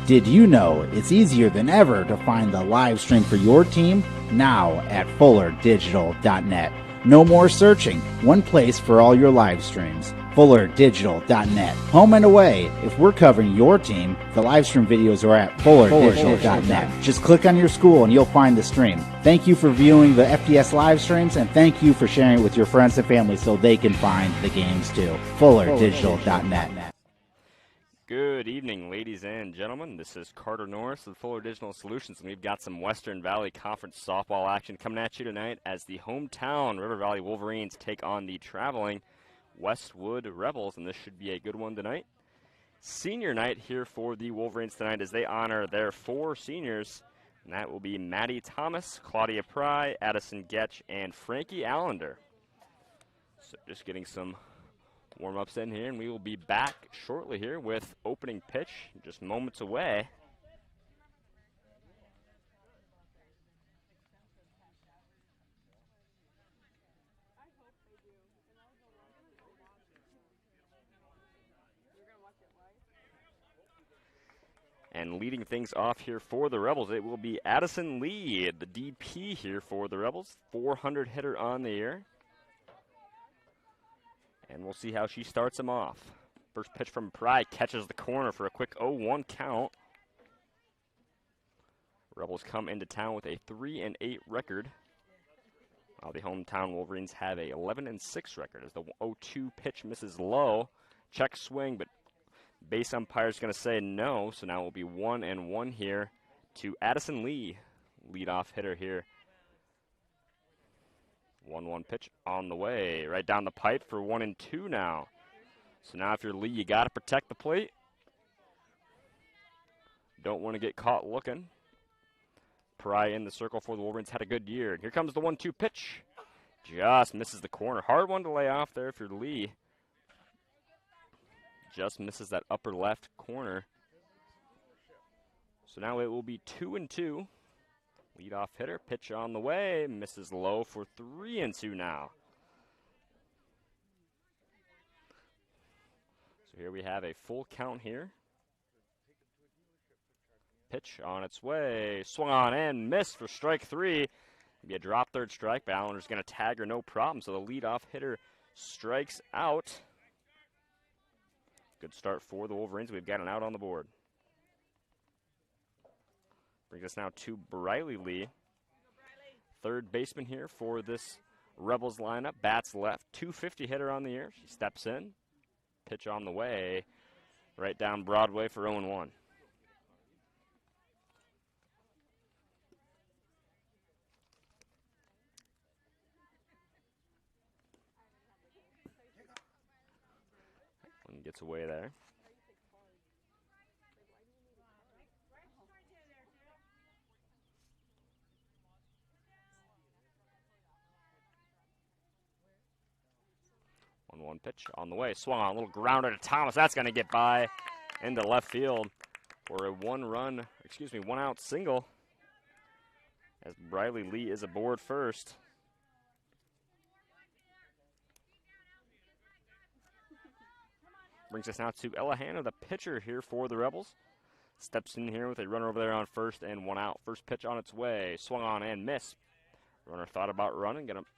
Did you know it's easier than ever to find the live stream for your team? Now at FullerDigital.net. No more searching. One place for all your live streams. FullerDigital.net. Home and away. If we're covering your team, the live stream videos are at FullerDigital.net. Just click on your school and you'll find the stream. Thank you for viewing the FDS live streams, and thank you for sharing it with your friends and family so they can find the games too. FullerDigital.net. Good evening, ladies and gentlemen. This is Carter Norris of Fuller Digital Solutions, and we've got some Western Valley Conference softball action coming at you tonight as the hometown River Valley Wolverines take on the traveling Westwood Rebels, and this should be a good one tonight. Senior night here for the Wolverines tonight as they honor their 4 seniors, and that will be Maddie Thomas, Claudia Pry, Addison Getch, and Frankie Allender. So just getting some warm-ups in here, and we will be back shortly here with opening pitch just moments away. And leading things off here for the Rebels, it will be Addison Lee, the DP here for the Rebels, 400 hitter on the year. And we'll see how she starts them off. First pitch from Pry catches the corner for a quick 0-1 count. Rebels come into town with a 3-8 record, while the hometown Wolverines have a 11-6 record as the 0-2 pitch misses low. Check swing, but base umpire's going to say no, so now it will be 1-1 here to Addison Lee, leadoff hitter here. 1-1 pitch on the way, right down the pipe for 1-2 now. So now if you're Lee, you got to protect the plate. Don't want to get caught looking. Pry in the circle for the Wolverines, had a good year. And here comes the 1-2 pitch. Just misses the corner. Hard one to lay off there if you're Lee. Just misses that upper left corner. So now it will be 2-2. Leadoff hitter, pitch on the way, misses low for 3-2 now. So here we have a full count here. Pitch on its way, swung on and missed for strike 3. Maybe a drop third strike, but Allender's going to tag her no problem, so the leadoff hitter strikes out. Good start for the Wolverines. We've got an out on the board. Brings us now to Briley Lee, third baseman here for this Rebels lineup. Bats left, 250 hitter on the year. She steps in, pitch on the way, right down Broadway for 0-1. One gets away there. 1-1 pitch on the way. Swung on, a little grounder to Thomas. That's going to get by into left field for a one out single as Briley Lee is aboard first. Brings us now to Ella Hanna, the pitcher here for the Rebels. Steps in here with a runner over there on first and 1 out. First pitch on its way. Swung on and missed. Runner thought about running. Going to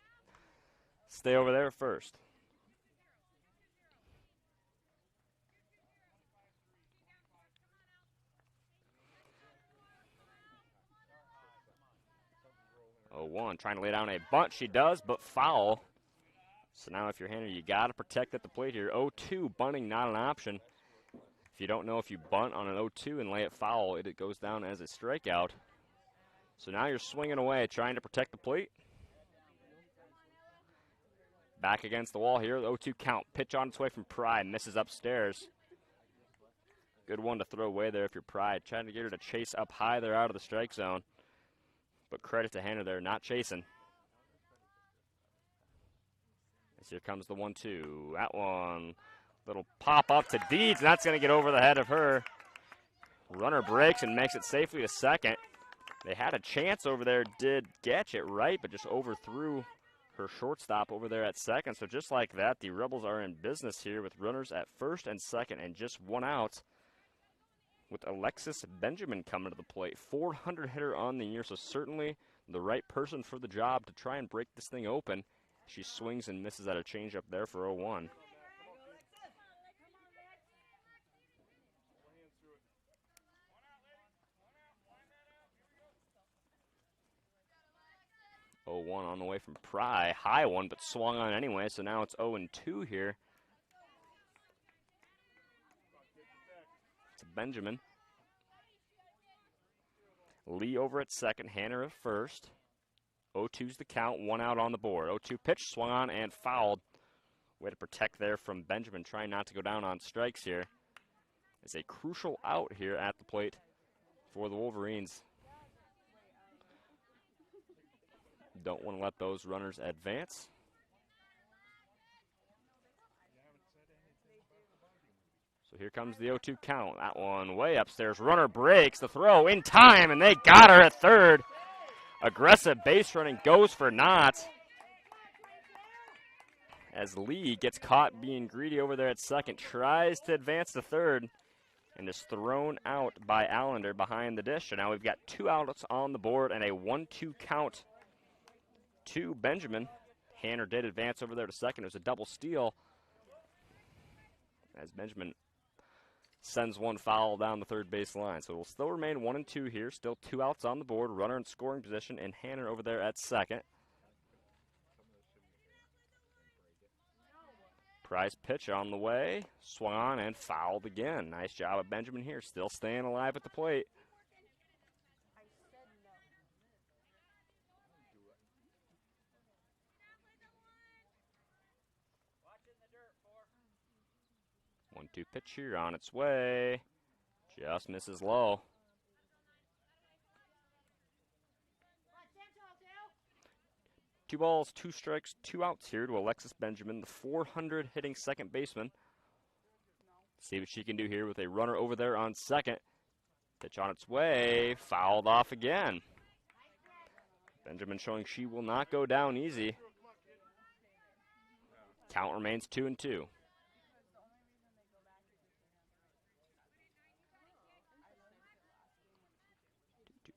stay over there first. One trying to lay down a bunt. She does, but foul. So now if you're Hanna, you got to protect at the plate here. 0-2, bunting not an option. If you don't know if you bunt on an 0-2 and lay it foul, it goes down as a strikeout. So now you're swinging away, trying to protect the plate. Back against the wall here, 0-2 count. Pitch on its way from Pry, misses upstairs. Good one to throw away there if you're Pry. Trying to get her to chase up high there out of the strike zone. But credit to Hanna there, not chasing. As here comes the 1-2. That one, little pop up to Deeds, and that's going to get over the head of her. Runner breaks and makes it safely to second. They had a chance over there, did Getch it right, but just overthrew her shortstop over there at second. So just like that, the Rebels are in business here with runners at first and second and just 1 out. with Alexis Benjamin coming to the plate. 400 hitter on the year, so certainly the right person for the job to try and break this thing open. She swings and misses at a changeup there for 0-1. On the way from Pry. High one, but swung on anyway, so now it's 0-2 here. To Benjamin. Lee over at second, Hanner at first. 0-2's the count, 1 out on the board. 0-2 pitch, swung on and fouled. Way to protect there from Benjamin, trying not to go down on strikes here. It's a crucial out here at the plate for the Wolverines. Don't want to let those runners advance. So here comes the 0-2 count. That one way upstairs. Runner breaks the throw in time, and they got her at third. Aggressive base running goes for naught. As Lee gets caught being greedy over there at second, tries to advance to third, and is thrown out by Allender behind the dish. So now we've got 2 outs on the board and a 1-2 count to Benjamin. Hanner did advance over there to second. It was a double steal as Benjamin sends one foul down the third base line. So it will still remain 1-2 here. Still 2 outs on the board. Runner in scoring position, and Hanner over there at second. Price pitch on the way. Swung on and fouled again. Nice job of Benjamin here. Still staying alive at the plate. 1-2 pitch here on its way. Just misses low. Two balls, 2 strikes, 2 outs here to Alexis Benjamin, the 400 hitting second baseman. See what she can do here with a runner over there on second. Pitch on its way, fouled off again. Benjamin showing she will not go down easy. Count remains 2-2.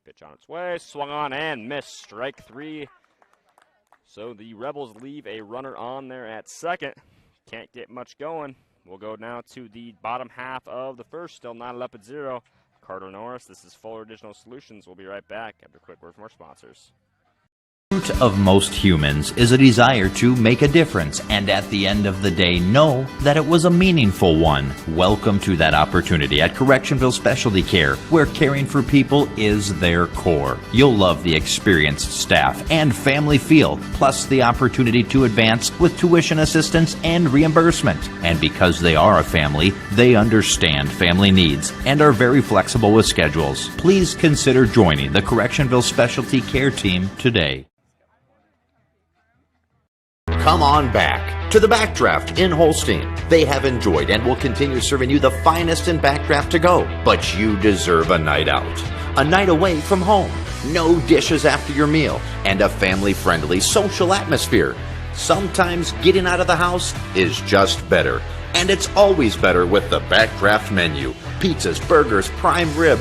Pitch on its way, swung on and missed. Strike 3. So the Rebels leave a runner on there at second. Can't get much going. We'll go now to the bottom half of the first. Still not up at 0. Carter Norris, this is Fuller Digital Solutions. We'll be right back after a quick word from our sponsors. Root of most humans is a desire to make a difference, and at the end of the day know that it was a meaningful one. Welcome to that opportunity at Correctionville Specialty Care, where caring for people is their core. You'll love the experienced staff and family feel, plus the opportunity to advance with tuition assistance and reimbursement. And because they are a family, they understand family needs and are very flexible with schedules. Please consider joining the Correctionville Specialty Care team today. Come on back to the Backdraft in Holstein. They have enjoyed and will continue serving you the finest in Backdraft to go. But you deserve a night out, a night away from home, no dishes after your meal, and a family-friendly social atmosphere. Sometimes getting out of the house is just better. And it's always better with the Backdraft menu. Pizzas, burgers, prime rib.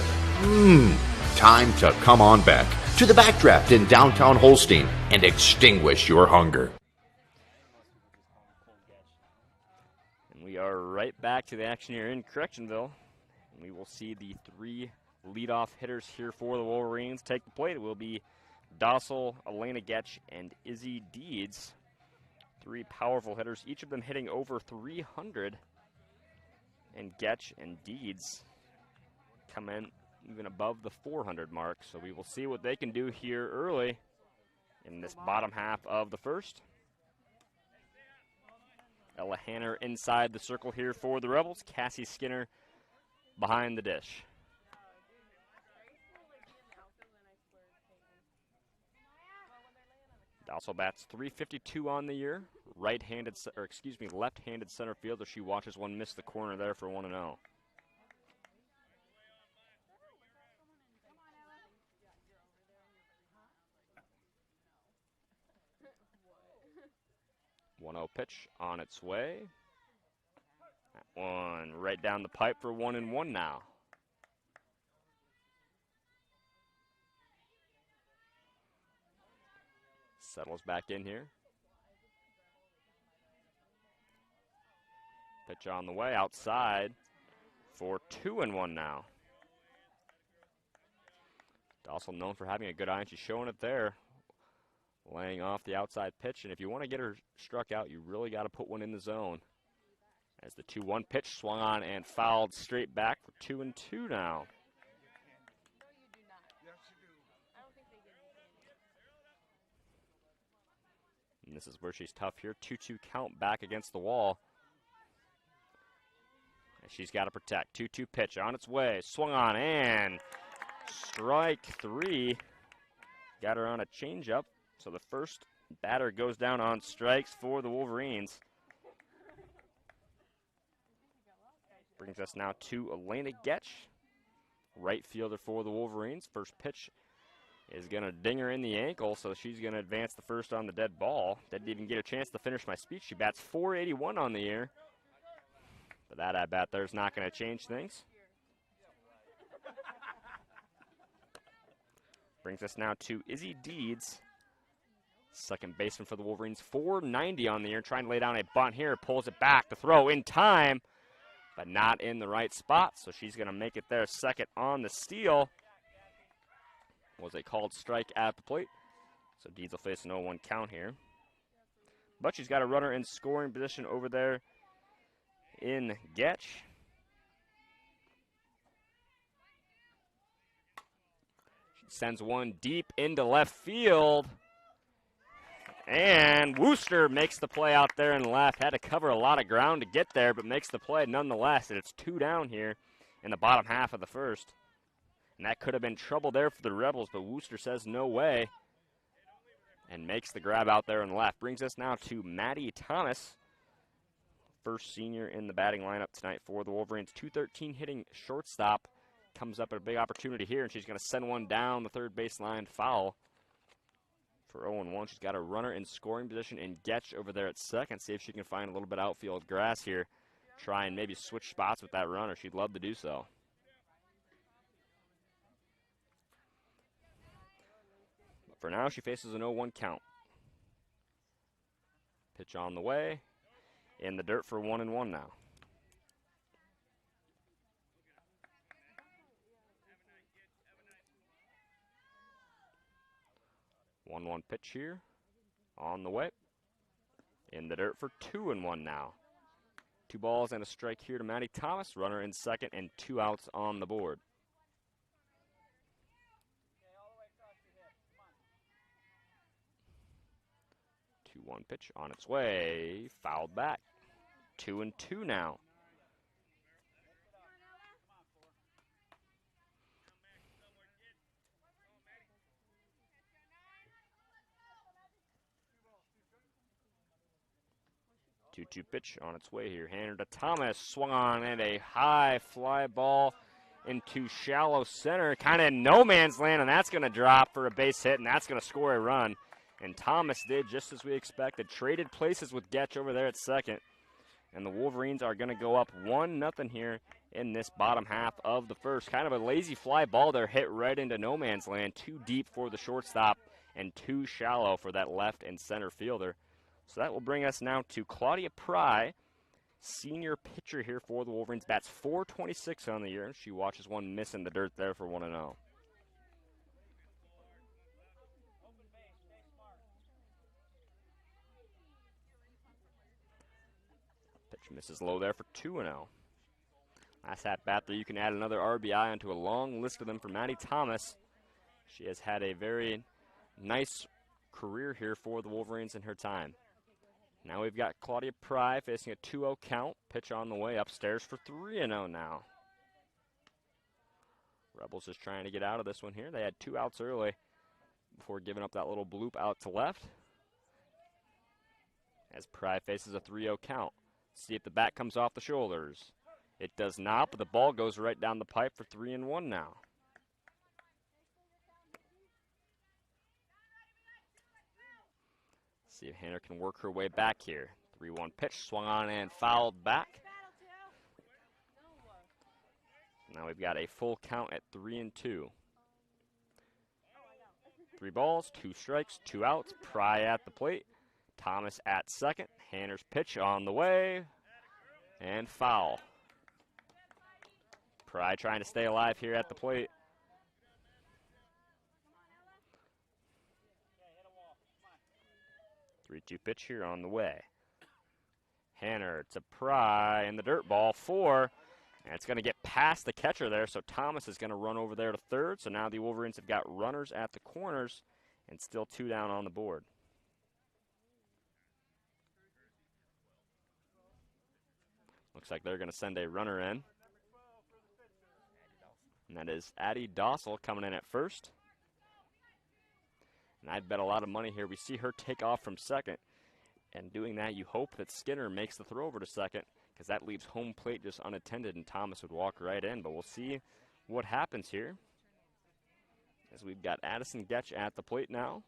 Time to come on back to the Backdraft in downtown Holstein and extinguish your hunger. We are right back to the action here in Correctionville. We will see the 3 leadoff hitters here for the Wolverines take the plate. It will be Dossel, Elena Getch, and Izzy Deeds. 3 powerful hitters, each of them hitting over 300. And Getch and Deeds come in even above the 400 mark. So we will see what they can do here early in this bottom half of the first. Ella Hanner inside the circle here for the Rebels. Cassie Skinner behind the dish. Dossel bats .352 on the year. Left-handed center fielder. She watches one miss the corner there for 1-0. Pitch on its way. That one right down the pipe for 1-1 now. Settles back in here. Pitch on the way, outside for 2-1 now. Also known for having a good eye, and she's showing it there. Laying off the outside pitch, and if you want to get her struck out, you really got to put one in the zone. As the 2-1 pitch swung on and fouled straight back for 2-2 now. And this is where she's tough here. 2-2 count back against the wall. And she's got to protect. 2-2 pitch on its way. Swung on and strike 3. Got her on a changeup. So the first batter goes down on strikes for the Wolverines. Brings us now to Elena Getch, right fielder for the Wolverines. First pitch is going to ding her in the ankle, so she's going to advance the first on the dead ball. Didn't even get a chance to finish my speech. She bats .481 on the year. But that at-bat there's not going to change things. Brings us now to Izzy Deeds, second baseman for the Wolverines. .490 on the year, trying to lay down a bunt here. Pulls it back to throw in time, but not in the right spot. So she's going to make it there, second on the steal. Was a called strike at the plate. So Deeds will face an 0-1 count here. But she's got a runner in scoring position over there in Getch. She sends one deep into left field. And Wooster makes the play out there in left. Had to cover a lot of ground to get there, but makes the play nonetheless. And it's 2 down here in the bottom half of the first. And that could have been trouble there for the Rebels, but Wooster says no way and makes the grab out there in left. Brings us now to Maddie Thomas, first senior in the batting lineup tonight for the Wolverines. .213 hitting shortstop. Comes up at a big opportunity here, and she's going to send one down the third baseline, foul for 0-1. She's got a runner in scoring position in Getch over there at second. See if she can find a little bit of outfield grass here. Try and maybe switch spots with that runner. She'd love to do so. For now, she faces an 0-1 count. Pitch on the way. In the dirt for 1-1 now. One pitch here. On the way. In the dirt for 2-1 now. 2 balls and a strike here to Maddie Thomas. Runner in second and 2 outs on the board. 2-1 pitch on its way, fouled back. 2-2 now. Two pitch on its way here. Handed to Thomas, swung on and a high fly ball into shallow center, kind of in no man's land, and that's going to drop for a base hit, and that's going to score a run. And Thomas did just as we expected. Traded places with Getch over there at second. And the Wolverines are going to go up 1-0 here in this bottom half of the first. Kind of a lazy fly ball there, hit right into no man's land. Too deep for the shortstop and too shallow for that left and center fielder. So that will bring us now to Claudia Pry, senior pitcher here for the Wolverines. Bats .426 on the year. She watches one miss in the dirt there for 1-0. Misses low there for 2-0. Last at bat there, you can add another RBI onto a long list of them for Maddie Thomas. She has had a very nice career here for the Wolverines in her time. Now we've got Claudia Pry facing a 2-0 count. Pitch on the way upstairs for 3-0 now. Rebels just trying to get out of this one here. They had 2 outs early before giving up that little bloop out to left. As Pry faces a 3-0 count. See if the bat comes off the shoulders. It does not, but the ball goes right down the pipe for 3-1 now. See if Hannah can work her way back here. 3-1 pitch, swung on and fouled back. Now we've got a full count at 3-2. 3 balls, 2 strikes, 2 outs. Pry at the plate. Thomas at second. Hanner's pitch on the way. And foul. Pry trying to stay alive here at the plate. Three-two pitch here on the way. Hanner to Pry and the dirt ball 4. And it's going to get past the catcher there, so Thomas is going to run over there to third. So now the Wolverines have got runners at the corners and still 2 down on the board. Looks like they're going to send a runner in. And that is Addie Dossel coming in at first. And I'd bet a lot of money here. We see her take off from second. And doing that, you hope that Skinner makes the throw over to second, because that leaves home plate just unattended and Thomas would walk right in. But we'll see what happens here, as we've got Addison Getch at the plate now.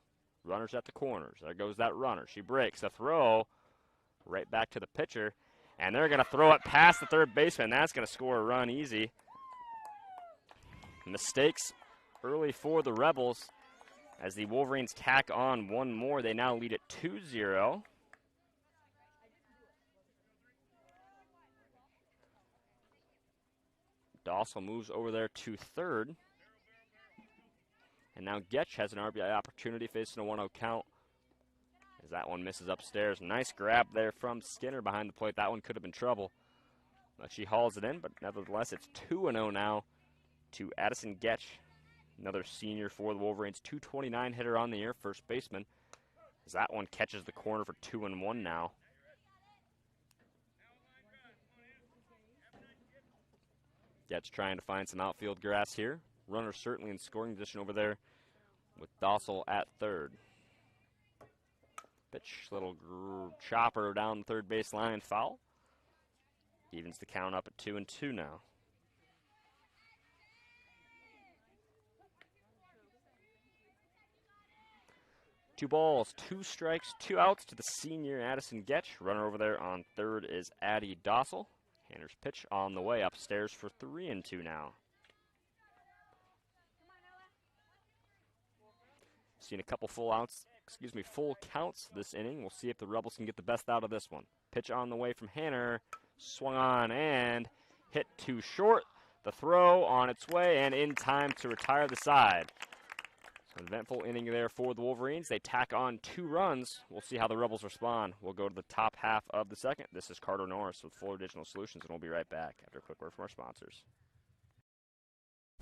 Runners at the corners. There goes that runner. She breaks. A throw right back to the pitcher. And they're going to throw it past the third baseman. That's going to score a run easy. Mistakes early for the Rebels as the Wolverines tack on one more. They now lead at 2-0. Dossel moves over there to third. And now Getch has an RBI opportunity facing a 1-0 count as that one misses upstairs. Nice grab there from Skinner behind the plate. That one could have been trouble. But she hauls it in, but nevertheless it's 2-0 now to Addison Getch, another senior for the Wolverines. 229 hitter on the year, first baseman, as that one catches the corner for 2-1 now. Getch trying to find some outfield grass here. Runner certainly in scoring position over there with Dossel at third. Pitch, little chopper down the third base line, foul. Evens the count up at 2-2 now. Two balls, 2 strikes, 2 outs to the senior Addison Getch. Runner over there on third is Addie Dossel. Hanner's pitch on the way upstairs for 3-2 now. Seen a couple full counts this inning. We'll see if the Rebels can get the best out of this one. Pitch on the way from Hanner. Swung on and hit too short. The throw on its way and in time to retire the side. So eventful inning there for the Wolverines. They tack on 2 runs. We'll see how the Rebels respond. We'll go to the top half of the second. This is Carter Norris with Fuller Digital Solutions, and we'll be right back after a quick word from our sponsors.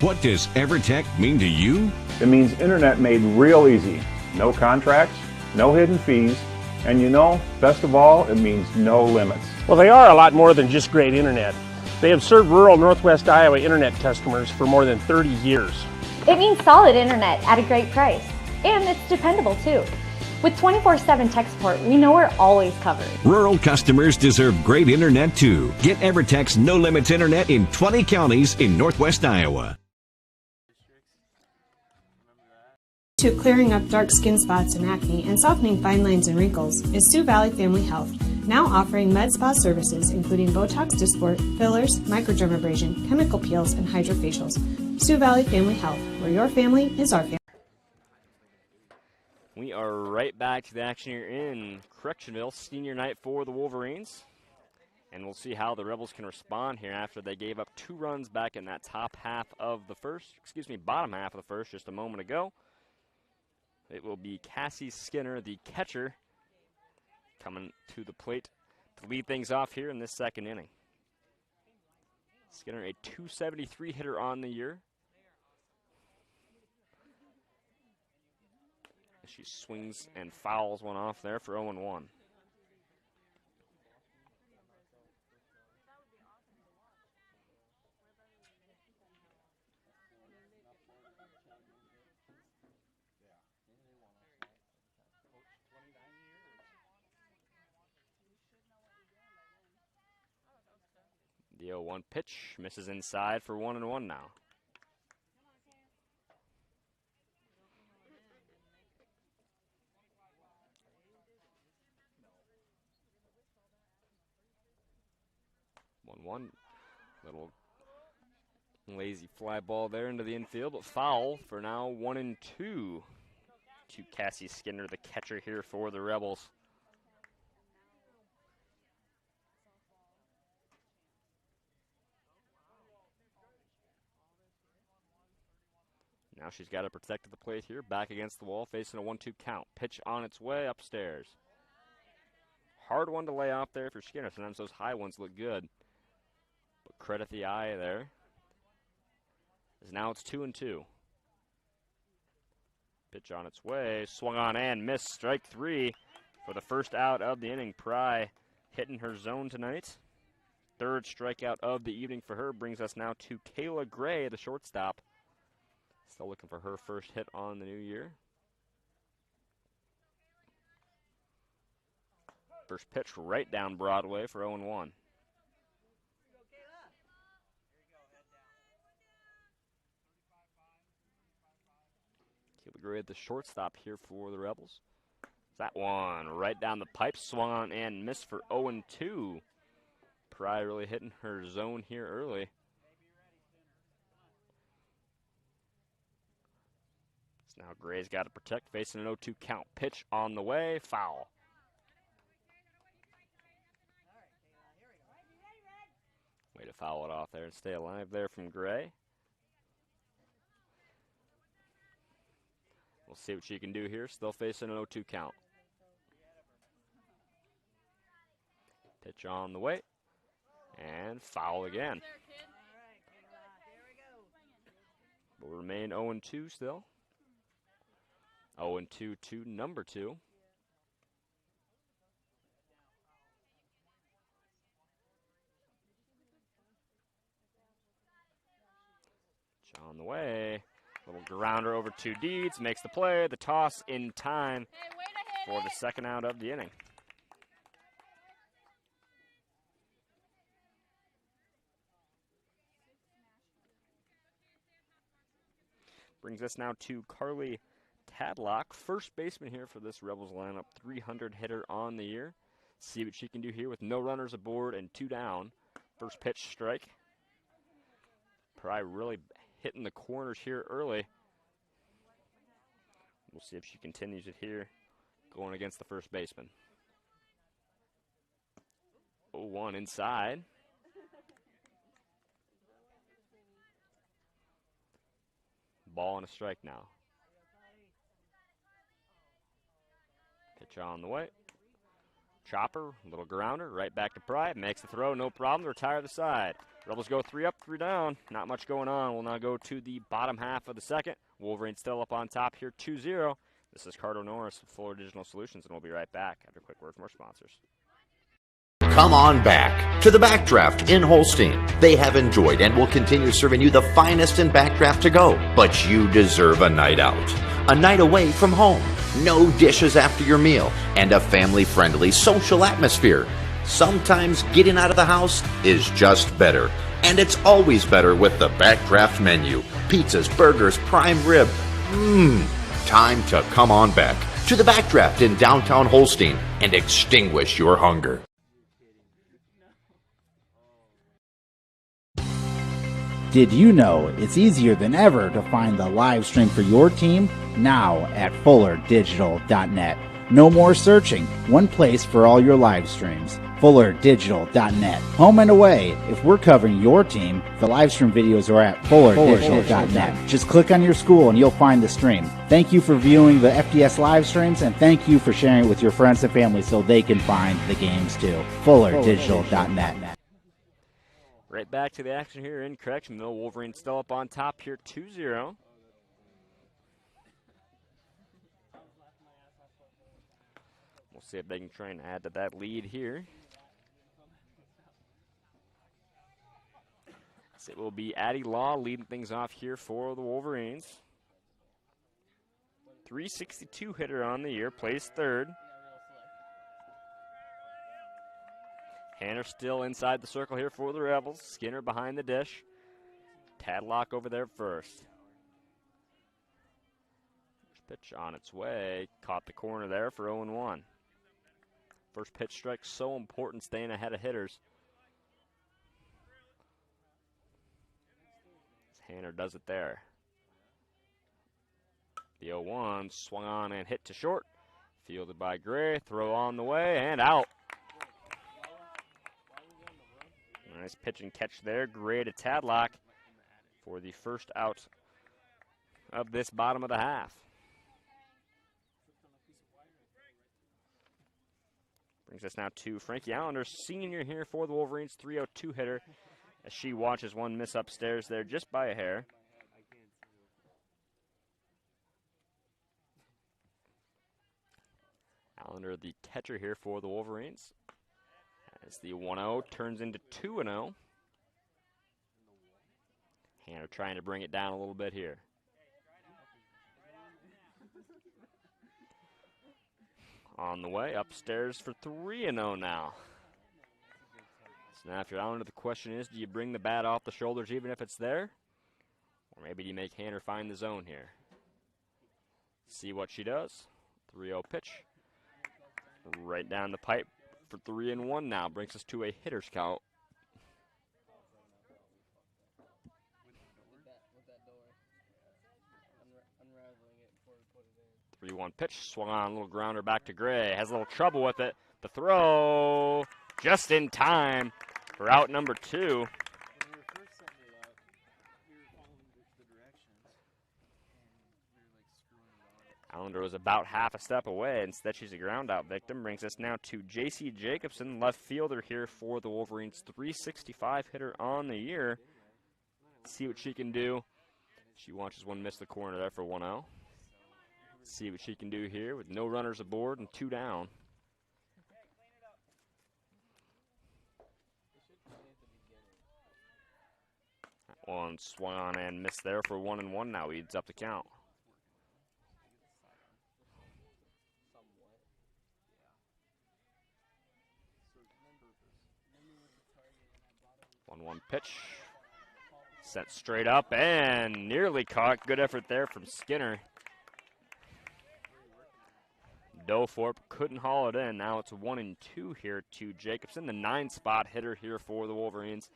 What does EverTech mean to you? It means internet made real easy. No contracts, no hidden fees, and best of all, it means no limits. Well, they are a lot more than just great internet. They have served rural Northwest Iowa internet customers for more than 30 years. It means solid internet at a great price. And it's dependable too. With 24/7 tech support, we know we're always covered. Rural customers deserve great internet too. Get EverTech's no limits internet in 20 counties in Northwest Iowa. To clearing up dark skin spots and acne and softening fine lines and wrinkles is Sioux Valley Family Health, now offering med spa services including Botox Dysport, fillers, microdermabrasion, chemical peels, and hydrofacials. Sioux Valley Family Health, where your family is our family. We are right back to the action here in Correctionville, senior night for the Wolverines. And we'll see how the Rebels can respond here after they gave up 2 runs back in that bottom half of the first just a moment ago. It will be Cassie Skinner, the catcher, coming to the plate to lead things off here in this second inning. Skinner, a .273 hitter on the year. She swings and fouls one off there for 0-1. The 0-1 pitch misses inside for 1-1 now. One little lazy fly ball there into the infield, but foul for now 1-2. to Cassie Skinner, the catcher here for the Rebels. Now she's got to protect at the plate here, back against the wall, facing a 1-2 count. Pitch on its way upstairs. Hard one to lay off there for Skinner. Sometimes those high ones look good. But credit the eye there. As now it's 2-2. Pitch on its way, swung on and missed. Strike 3 for the first out of the inning. Pry hitting her zone tonight. Third strikeout of the evening for her brings us now to Kayla Gray, the shortstop. Still looking for her first hit on the new year. First pitch right down Broadway for 0-1. Kayla Gray at the shortstop here for the Rebels. That one right down the pipe, swung on and missed for 0-2. Pry really hitting her zone here early. So now Gray's got to protect, facing an 0-2 count. Pitch on the way, foul. Way to foul it off there and stay alive there from Gray. We'll see what she can do here. Still facing an 0-2 count. Pitch on the way. And foul again. Will remain 0-2 still. 0-2 to number 2. On the way. Little grounder over to Deeds. Makes the play. The toss in time for the second out of the inning. Brings us now to Carly Tadlock, first baseman here for this Rebels lineup. 300 hitter on the year. See what she can do here with no runners aboard and 2 down. First pitch strike. Pry really hitting the corners here early. We'll see if she continues it here going against the first baseman. 0-1 inside. Ball and a strike now. Pitch on the way. Chopper, little grounder, right back to Pry. Makes the throw, no problem. Retire the side. Rebels go 3 up, 3 down. Not much going on. We'll now go to the bottom half of the second. Wolverines still up on top here, 2-0. This is Carter Norris with Fuller Digital Solutions, and we'll be right back after a quick word from our sponsors. Come on back to the Backdraft in Holstein. They have enjoyed and will continue serving you the finest in backdraft to go. But you deserve a night out. A night away from home. No dishes after your meal. And a family-friendly social atmosphere. Sometimes getting out of the house is just better. And it's always better with the Backdraft menu. Pizzas, burgers, prime rib. Time to come on back to the Backdraft in downtown Holstein and extinguish your hunger. Did you know it's easier than ever to find the live stream for your team? Now at FullerDigital.net. No more searching. One place for all your live streams. FullerDigital.net. Home and away. If we're covering your team, the live stream videos are at FullerDigital.net. Just click on your school and you'll find the stream. Thank you for viewing the FDS live streams, and thank you for sharing it with your friends and family so they can find the games too. FullerDigital.net. Right back to the action here in Correctionville. Wolverines still up on top here, 2-0. We'll see if they can try and add to that lead here. So it will be Addie Law leading things off here for the Wolverines. 362 hitter on the year, plays third. Hanner still inside the circle here for the Rebels. Skinner behind the dish. Tadlock over there first. Pitch on its way. Caught the corner there for 0-1. First pitch strike, so important, staying ahead of hitters. Hanner does it there. The 0-1 swung on and hit to short. Fielded by Gray. Throw on the way and out. Nice pitch and catch there. Gray to Tadlock for the first out of this bottom of the half. Brings us now to Frankie Allender, senior here for the Wolverines, 302 hitter, as she watches one miss upstairs there just by a hair. Allender, the catcher here for the Wolverines, as the 1-0 turns into 2-0. Hannah trying to bring it down a little bit here. On the way, upstairs for 3-0 now. So now if you're Allender, the question is, do you bring the bat off the shoulders even if it's there? Or maybe do you make Hannah find the zone here? See what she does. 3-0 pitch. Right down the pipe for 3-1 now. Brings us to a hitter's count. 3-1 pitch, swung on, a little grounder back to Gray. Has a little trouble with it. The throw just in time for out number 2. Allender was about half a step away. Instead, she's a ground out victim. Brings us now to J.C. Jacobson, left fielder here for the Wolverines. 365 hitter on the year. See what she can do. She watches one miss the corner there for 1-0. See what she can do here with no runners aboard and 2 down. That one swung on and missed there for 1-1 now. Eats up the count. One pitch. Set straight up and nearly caught. Good effort there from Skinner. Doforp couldn't haul it in. Now it's 1-2 here to Jacobson, the 9-spot hitter here for the Wolverines.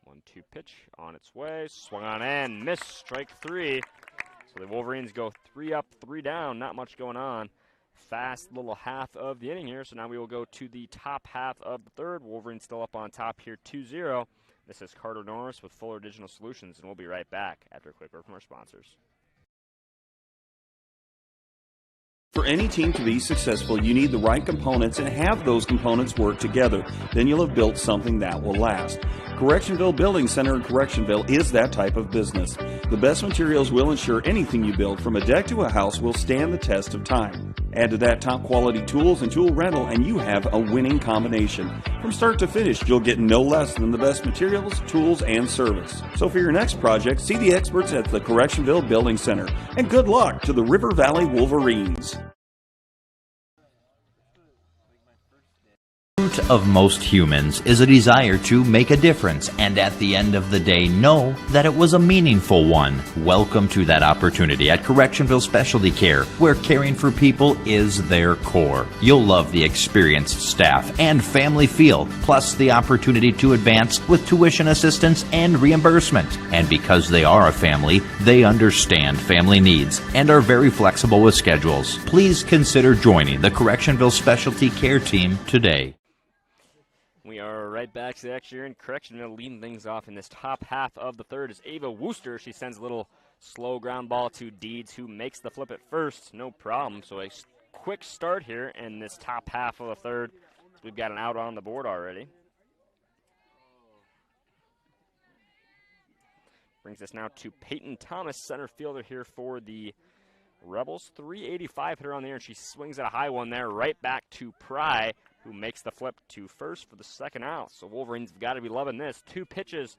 One-two pitch on its way. Swung on and missed. Strike 3. So the Wolverines go 3 up, 3 down. Not much going on. Fast little half of the inning here. So now we will go to the top half of the third. Wolverines still up on top here 2-0. This is Carter Norris with Fuller Digital Solutions, and we'll be right back after a quick word from our sponsors. For any team to be successful, you need the right components and have those components work together. Then you'll have built something that will last. Correctionville Building Center in Correctionville is that type of business. The best materials will ensure anything you build, from a deck to a house, will stand the test of time. Add to that top quality tools and tool rental, and you have a winning combination. From start to finish, you'll get no less than the best materials, tools, and service. So for your next project, see the experts at the Correctionville Building Center. And good luck to the River Valley Wolverines. The root of most humans is a desire to make a difference, and at the end of the day know that it was a meaningful one. Welcome to that opportunity at Correctionville Specialty Care, where caring for people is their core. You'll love the experienced staff and family feel, plus the opportunity to advance with tuition assistance and reimbursement. And because they are a family, they understand family needs and are very flexible with schedules. Please consider joining the Correctionville Specialty Care team today. We are right back to the action here in Correctionville. Leading things off in this top half of the third is Ava Wooster. She sends a little slow ground ball to Deeds, who makes the flip at first. No problem. So a quick start here in this top half of the third. We've got an out on the board already. Brings us now to Peyton Thomas, center fielder here for the Rebels. 385 hitter on the air, and she swings at a high one there, right back to Pry, who makes the flip to first for the second out. So Wolverines have got to be loving this. 2 pitches,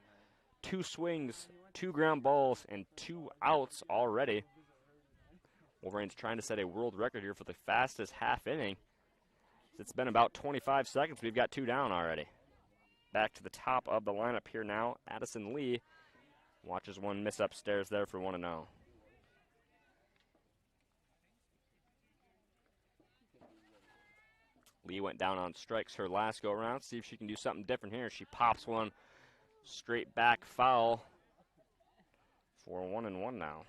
2 swings, 2 ground balls, and 2 outs already. Wolverines trying to set a world record here for the fastest half inning. It's been about 25 seconds. We've got 2 down already. Back to the top of the lineup here now. Addison Lee watches one miss upstairs there for 1-0. Lee went down on strikes her last go-around. See if she can do something different here. She pops one straight back foul for 1-1 now.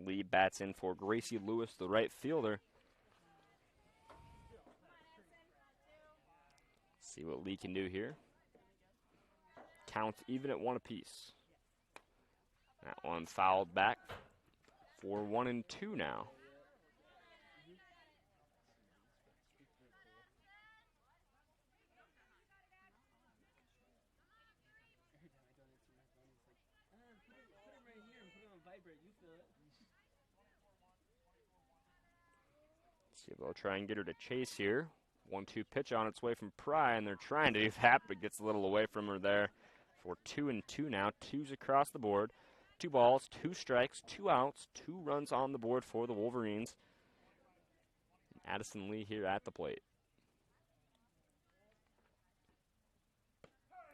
Lee bats in for Gracie Lewis, the right fielder. See what Lee can do here. Count even at 1 apiece. That one fouled back for 1-2 now. See if they'll try and get her to chase here. 1-2 pitch on its way from Pry, and they're trying to do that, but gets a little away from her there for 2-2 now. 2s across the board. 2 balls, 2 strikes, 2 outs, 2 runs on the board for the Wolverines. Addison Lee here at the plate.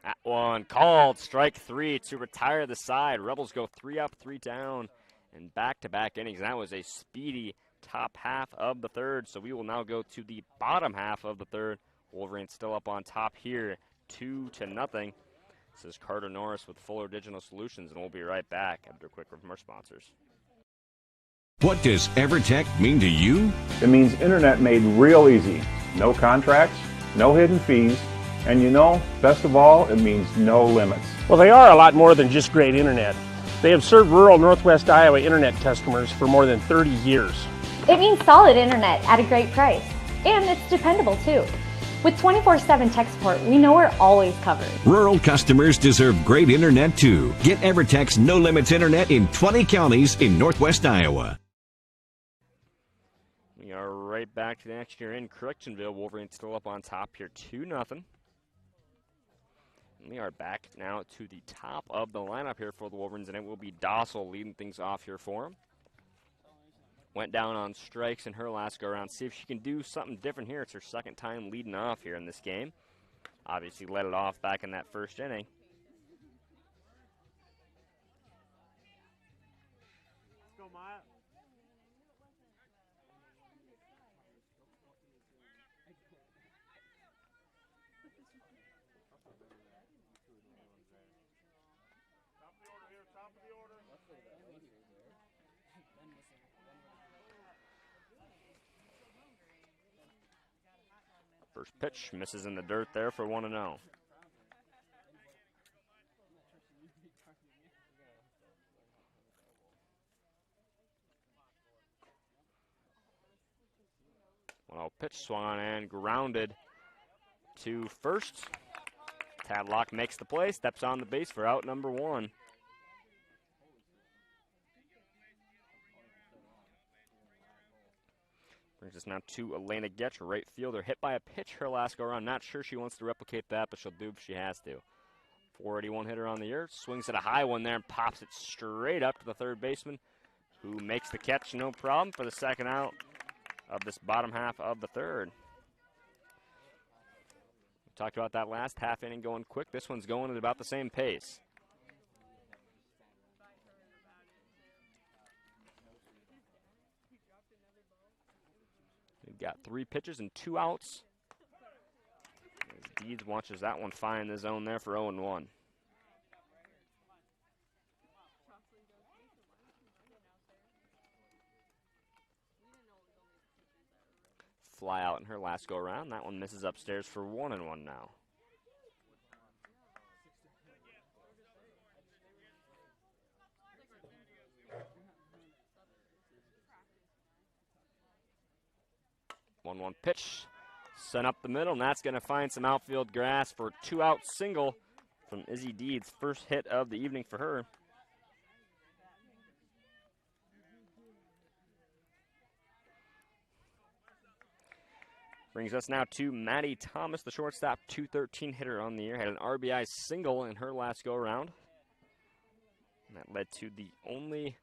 That one called strike 3 to retire the side. Rebels go 3 up, 3 down, and back-to-back innings. That was a speedy top half of the third, so we will now go to the bottom half of the third. Wolverines still up on top here, 2-0. This is Carter Norris with Fuller Digital Solutions, and we'll be right back after a quick word from our sponsors. What does EverTech mean to you? It means internet made real easy. No contracts, no hidden fees, and you know, best of all, it means no limits. Well, they are a lot more than just great internet. They have served rural Northwest Iowa internet customers for more than 30 years. It means solid internet at a great price. And it's dependable too. With 24/7 tech support, we know we're always covered. Rural customers deserve great internet too. Get EverTech's no limits internet in 20 counties in Northwest Iowa. We are right back to the action here in Correctionville. Wolverines still up on top here, 2-0. And we are back now to the top of the lineup here for the Wolverines, and it will be Dossel leading things off here for them. Went down on strikes in her last go-around. See if she can do something different here. It's her second time leading off here in this game. Obviously led it off back in that first inning. Let's go, Maya. First pitch misses in the dirt there for 1-0. Well, pitch swung on and grounded to first. Tadlock makes the play, steps on the base for out number 1. Brings us now to Elena Getch, right fielder. Hit by a pitch her last go-around. Not sure she wants to replicate that, but she'll do if she has to. 481 hitter on the year. Swings at a high one there and pops it straight up to the third baseman, who makes the catch no problem for the second out of this bottom half of the third. We talked about that last half inning going quick. This one's going at about the same pace. We've got 3 pitches and 2 outs. As Deeds watches that one fine in the zone there for 0-1. Fly out in her last go-around. That one misses upstairs for 1-1 now. One pitch, sent up the middle, and that's going to find some outfield grass for a 2-out single from Izzy Deeds. First hit of the evening for her. Brings us now to Maddie Thomas, the shortstop, 213 hitter on the year. Had an RBI single in her last go-around. And that led to the only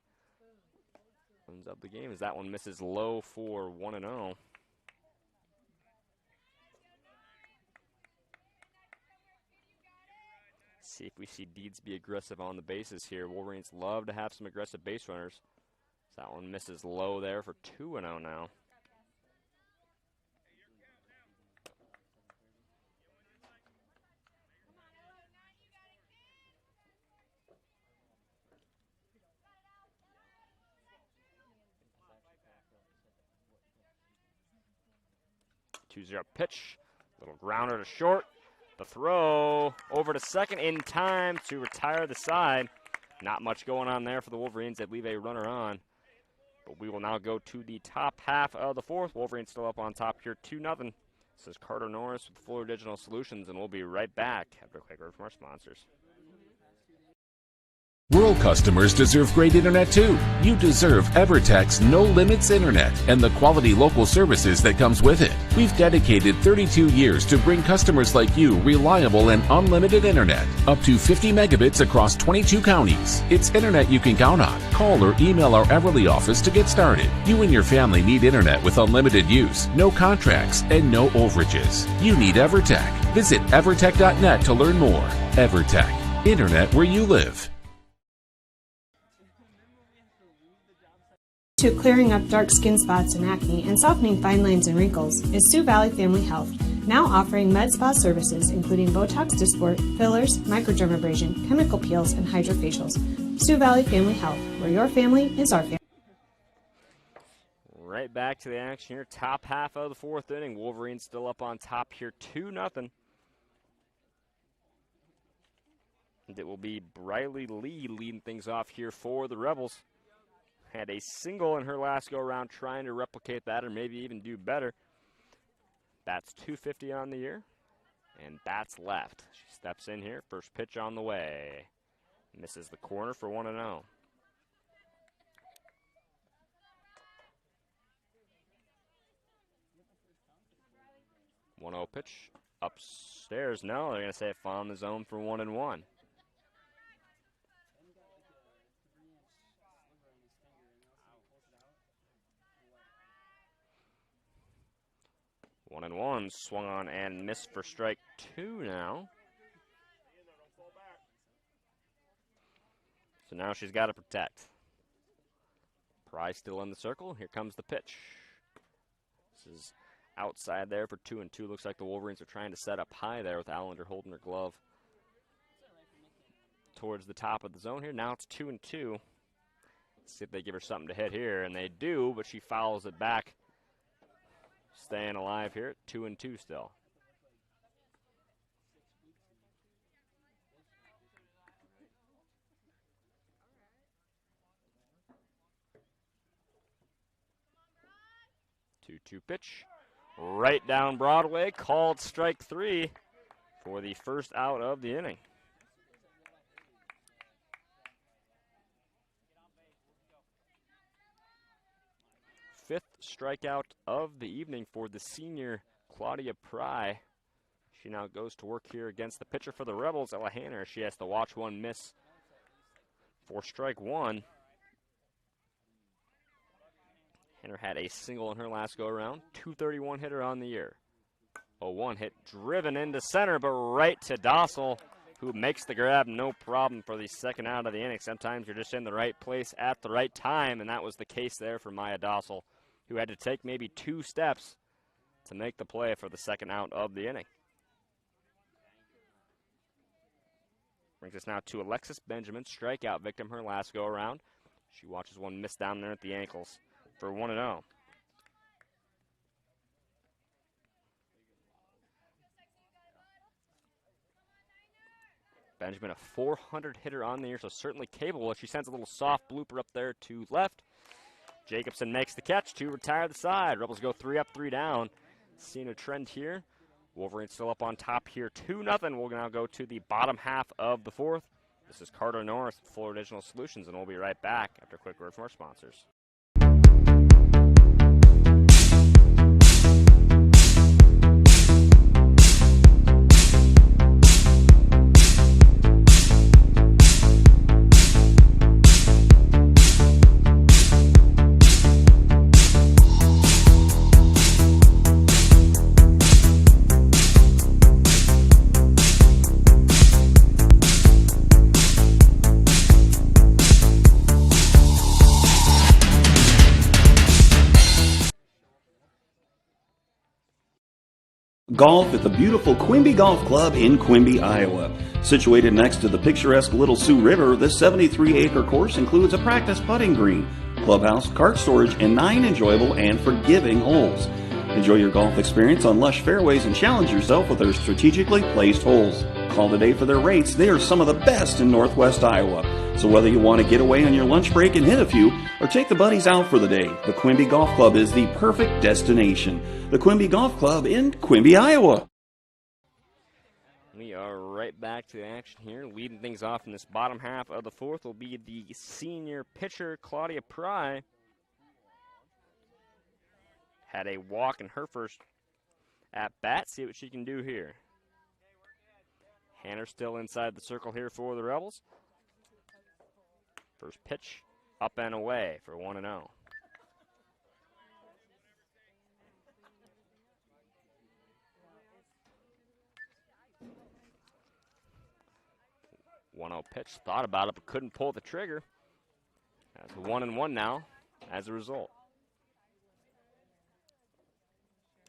runs of the game as that one misses low for 1-0. See if we see Deeds be aggressive on the bases here. Wolverines love to have some aggressive base runners. That one misses low there for 2-0 now. Two-zero pitch. Little grounder to short. The throw over to second in time to retire the side. Not much going on there for the Wolverines. They leave a runner on. But we will now go to the top half of the fourth. Wolverines still up on top here, 2-0. This is Carter Norris with Fuller Digital Solutions, and we'll be right back after a quick word from our sponsors. Rural customers deserve great internet too. You deserve EverTech's No Limits Internet and the quality local services that comes with it. We've dedicated 32 years to bring customers like you reliable and unlimited internet, up to 50 megabits across 22 counties. It's internet you can count on. Call or email our Everly office to get started. You and your family need internet with unlimited use, no contracts, and no overages. You need EverTech. Visit evertech.net to learn more. EverTech, internet where you live. To clearing up dark skin spots and acne and softening fine lines and wrinkles is Sioux Valley Family Health, now offering med spa services including Botox Dysport, fillers, microdermabrasion, chemical peels, and hydrofacials. Sioux Valley Family Health, where your family is our family. Right back to the action here. Top half of the fourth inning. Wolverines still up on top here, 2-0. And it will be Briley Lee leading things off here for the Rebels. Had a single in her last go-around, trying to replicate that or maybe even do better. Bats .250 on the year, and bats left. She steps in here, first pitch on the way. Misses the corner for 1-0. .1-0 pitch upstairs. No, they're going to say it found the zone for 1-1. 1-1, swung on and missed for strike 2 now. So now she's got to protect. Price still in the circle. Here comes the pitch. This is outside there for 2-2. Looks like the Wolverines are trying to set up high there with Allender holding her glove towards the top of the zone here. Now it's 2-2. See if they give her something to hit here, and they do, but she fouls it back. Staying alive here at 2-2 still. Two pitch. Right down Broadway. Called strike 3 for the first out of the inning. Fifth strikeout of the evening for the senior Claudia Pry. She now goes to work here against the pitcher for the Rebels, Ella Hanner. She has to watch one miss for strike 1. Hanner had a single in her last go-around. .231 hitter on the year. A 1 hit driven into center, but right to Dossel, who makes the grab no problem for the second out of the inning. Sometimes you're just in the right place at the right time, and that was the case there for Maya Dossel, who had to take maybe 2 steps to make the play for the second out of the inning. Brings us now to Alexis Benjamin, strikeout victim her last go-around. She watches one miss down there at the ankles for 1-0. Benjamin, a 400 hitter on the year, so certainly capable. She sends a little soft blooper up there to left. Jacobson makes the catch to retire the side. Rebels go 3 up, 3 down. Seeing a trend here. Wolverines still up on top here, 2-0. We'll now go to the bottom half of the fourth. This is Carter Norris with Fuller Digital Solutions, and we'll be right back after a quick word from our sponsors. Golf at the beautiful Quimby Golf Club in Quimby, Iowa. Situated next to the picturesque Little Sioux River, this 73-acre course includes a practice putting green, clubhouse, cart storage, and 9 enjoyable and forgiving holes. Enjoy your golf experience on lush fairways and challenge yourself with their strategically placed holes. Call today for their rates. They are some of the best in Northwest Iowa. So whether you want to get away on your lunch break and hit a few, or take the buddies out for the day, the Quimby Golf Club is the perfect destination. The Quimby Golf Club in Quimby, Iowa. We are right back to action here. Leading things off in this bottom half of the fourth will be the senior pitcher, Claudia Pry. Had a walk in her first at bat. See what she can do here. Hanner still inside the circle here for the Rebels. First pitch, up and away for 1-0. Pitch, thought about it but couldn't pull the trigger. That's 1-1 now as a result.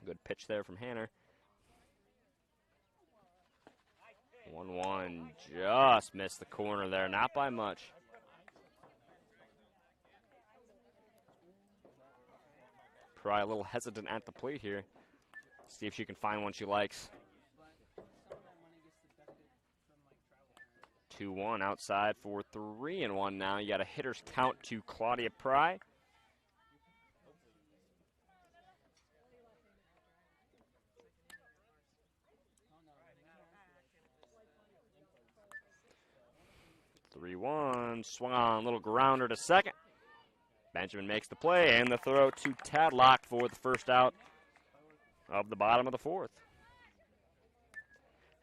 Good pitch there from Hanner. 1-1, just missed the corner there, not by much. Pry a little hesitant at the plate here. See if she can find one she likes. 2-1 outside for 3-1 now. You got a hitter's count to Claudia Pry. Swung on, little grounder to second. Benjamin makes the play, and the throw to Tadlock for the first out of the bottom of the fourth.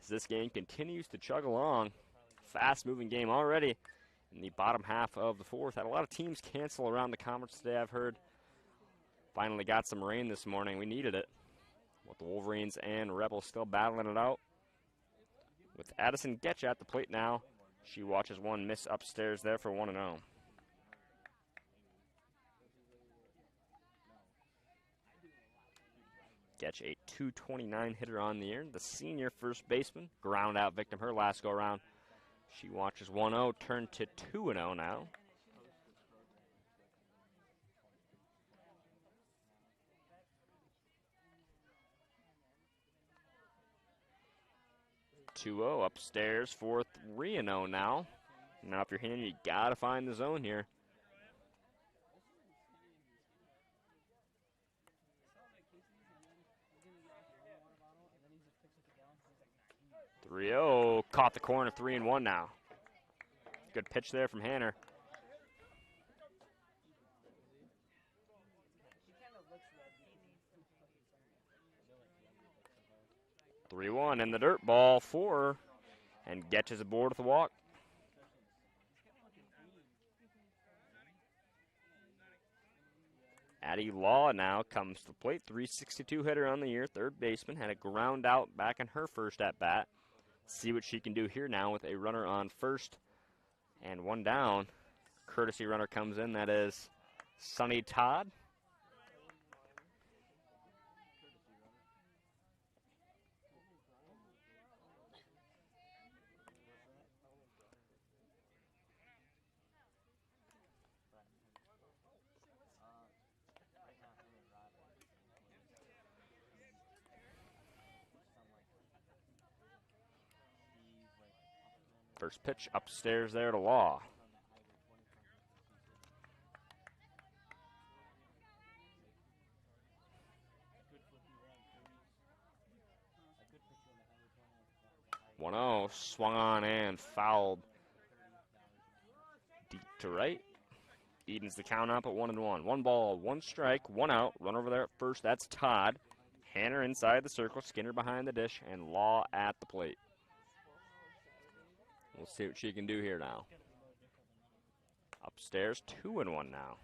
As this game continues to chug along, fast-moving game already in the bottom half of the fourth. Had a lot of teams cancel around the conference today, I've heard. Finally got some rain this morning. We needed it. With the Wolverines and Rebels still battling it out. With Addison Getch at the plate now. She watches one miss upstairs there for 1-0. Getch, a .229 hitter on the year. The senior first baseman, ground out victim her last go around. She watches 1-0 turn to 2-0 now. Upstairs for 3-0 now. Now if you're hitting, you gotta find the zone here. Caught the corner, 3-1 now. Good pitch there from Hanner. In the dirt, ball 4, and Getch is aboard with the walk. Addie Law now comes to the plate, .362 hitter on the year, third baseman, had a ground out back in her first at bat. See what she can do here now with a runner on first and one down. Courtesy runner comes in, that is Sonny Todd. First pitch upstairs there to Law. Swung on and fouled deep to right. Edens the count up at 1-1. 1 ball, 1 strike, 1 out. Run over there at first. That's Todd. Hanner inside the circle. Skinner behind the dish. And Law at the plate. We'll see what she can do here now. Upstairs, 2-1 now.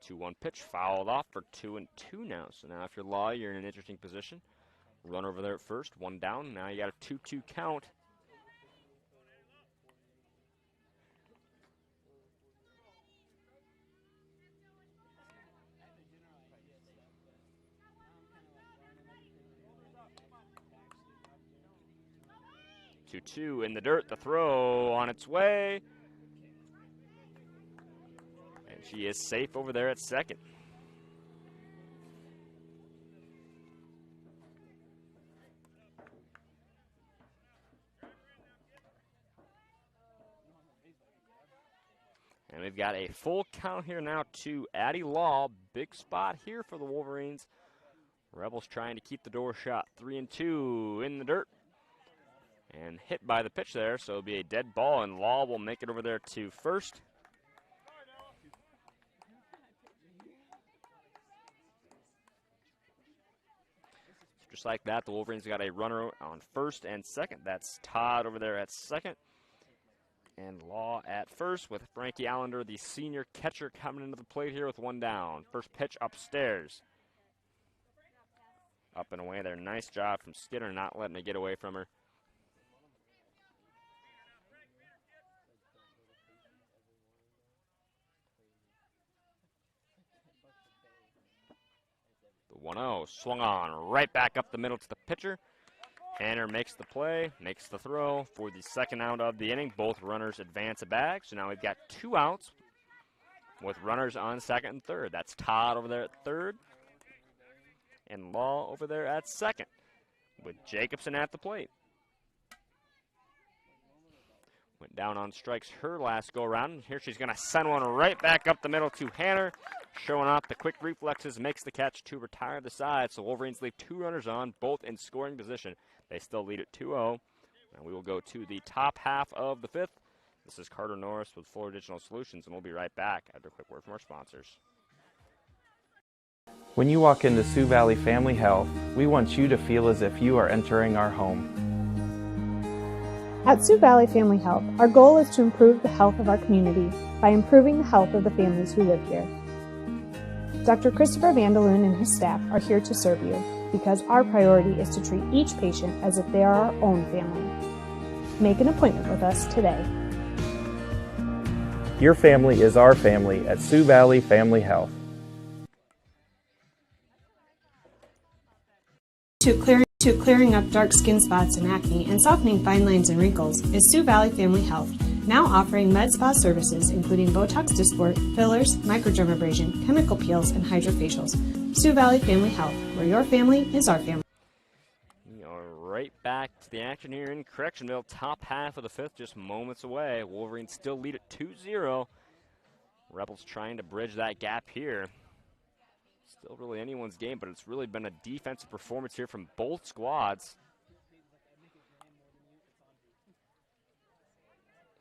Two-one pitch, fouled off for 2-2 now. So now if you're Law, you're in an interesting position. Run over there at first, 1 down. Now you got a 2-2 count. 2-2 in the dirt. The throw on its way. And she is safe over there at second. And we've got a full count here now to Addie Law. Big spot here for the Wolverines. Rebels trying to keep the door shut. 3-2 in the dirt. And hit by the pitch there, so it'll be a dead ball, and Law will make it over there to first. Just like that, the Wolverines got a runner on first and second. That's Todd over there at second. And Law at first with Frankie Allender, the senior catcher, coming into the plate here with one down. First pitch upstairs. Up and away there. Nice job from Skinner, not letting it get away from her. The 1-0 swung on right back up the middle to the pitcher. Hanner makes the play, makes the throw for the second out of the inning. Both runners advance a bag, so now we've got 2 outs with runners on second and third. That's Todd over there at third and Law over there at second with Jacobson at the plate. Went down on strikes her last go around. Here she's going to send one right back up the middle to Hanner. Showing off the quick reflexes, makes the catch to retire the side. So Wolverines leave 2 runners on, both in scoring position. They still lead at 2-0. And we will go to the top half of the 5th. This is Carter Norris with Fuller Digital Solutions, and we'll be right back after a quick word from our sponsors. When you walk into Sioux Valley Family Health, we want you to feel as if you are entering our home. At Sioux Valley Family Health, our goal is to improve the health of our community by improving the health of the families who live here. Dr. Christopher Vandaloon and his staff are here to serve you because our priority is to treat each patient as if they are our own family. Make an appointment with us today. Your family is our family at Sioux Valley Family Health. To clearing up dark skin spots and acne and softening fine lines and wrinkles is Sioux Valley Family Health, now offering med spa services including Botox Dysport, fillers, microdermabrasion, chemical peels, and hydrofacials. Sioux Valley Family Health, where your family is our family. We are right back to the action here in Correctionville. Top half of the 5th, just moments away. Wolverines still lead at 2-0. Rebels trying to bridge that gap here. Still really anyone's game, but it's really been a defensive performance here from both squads.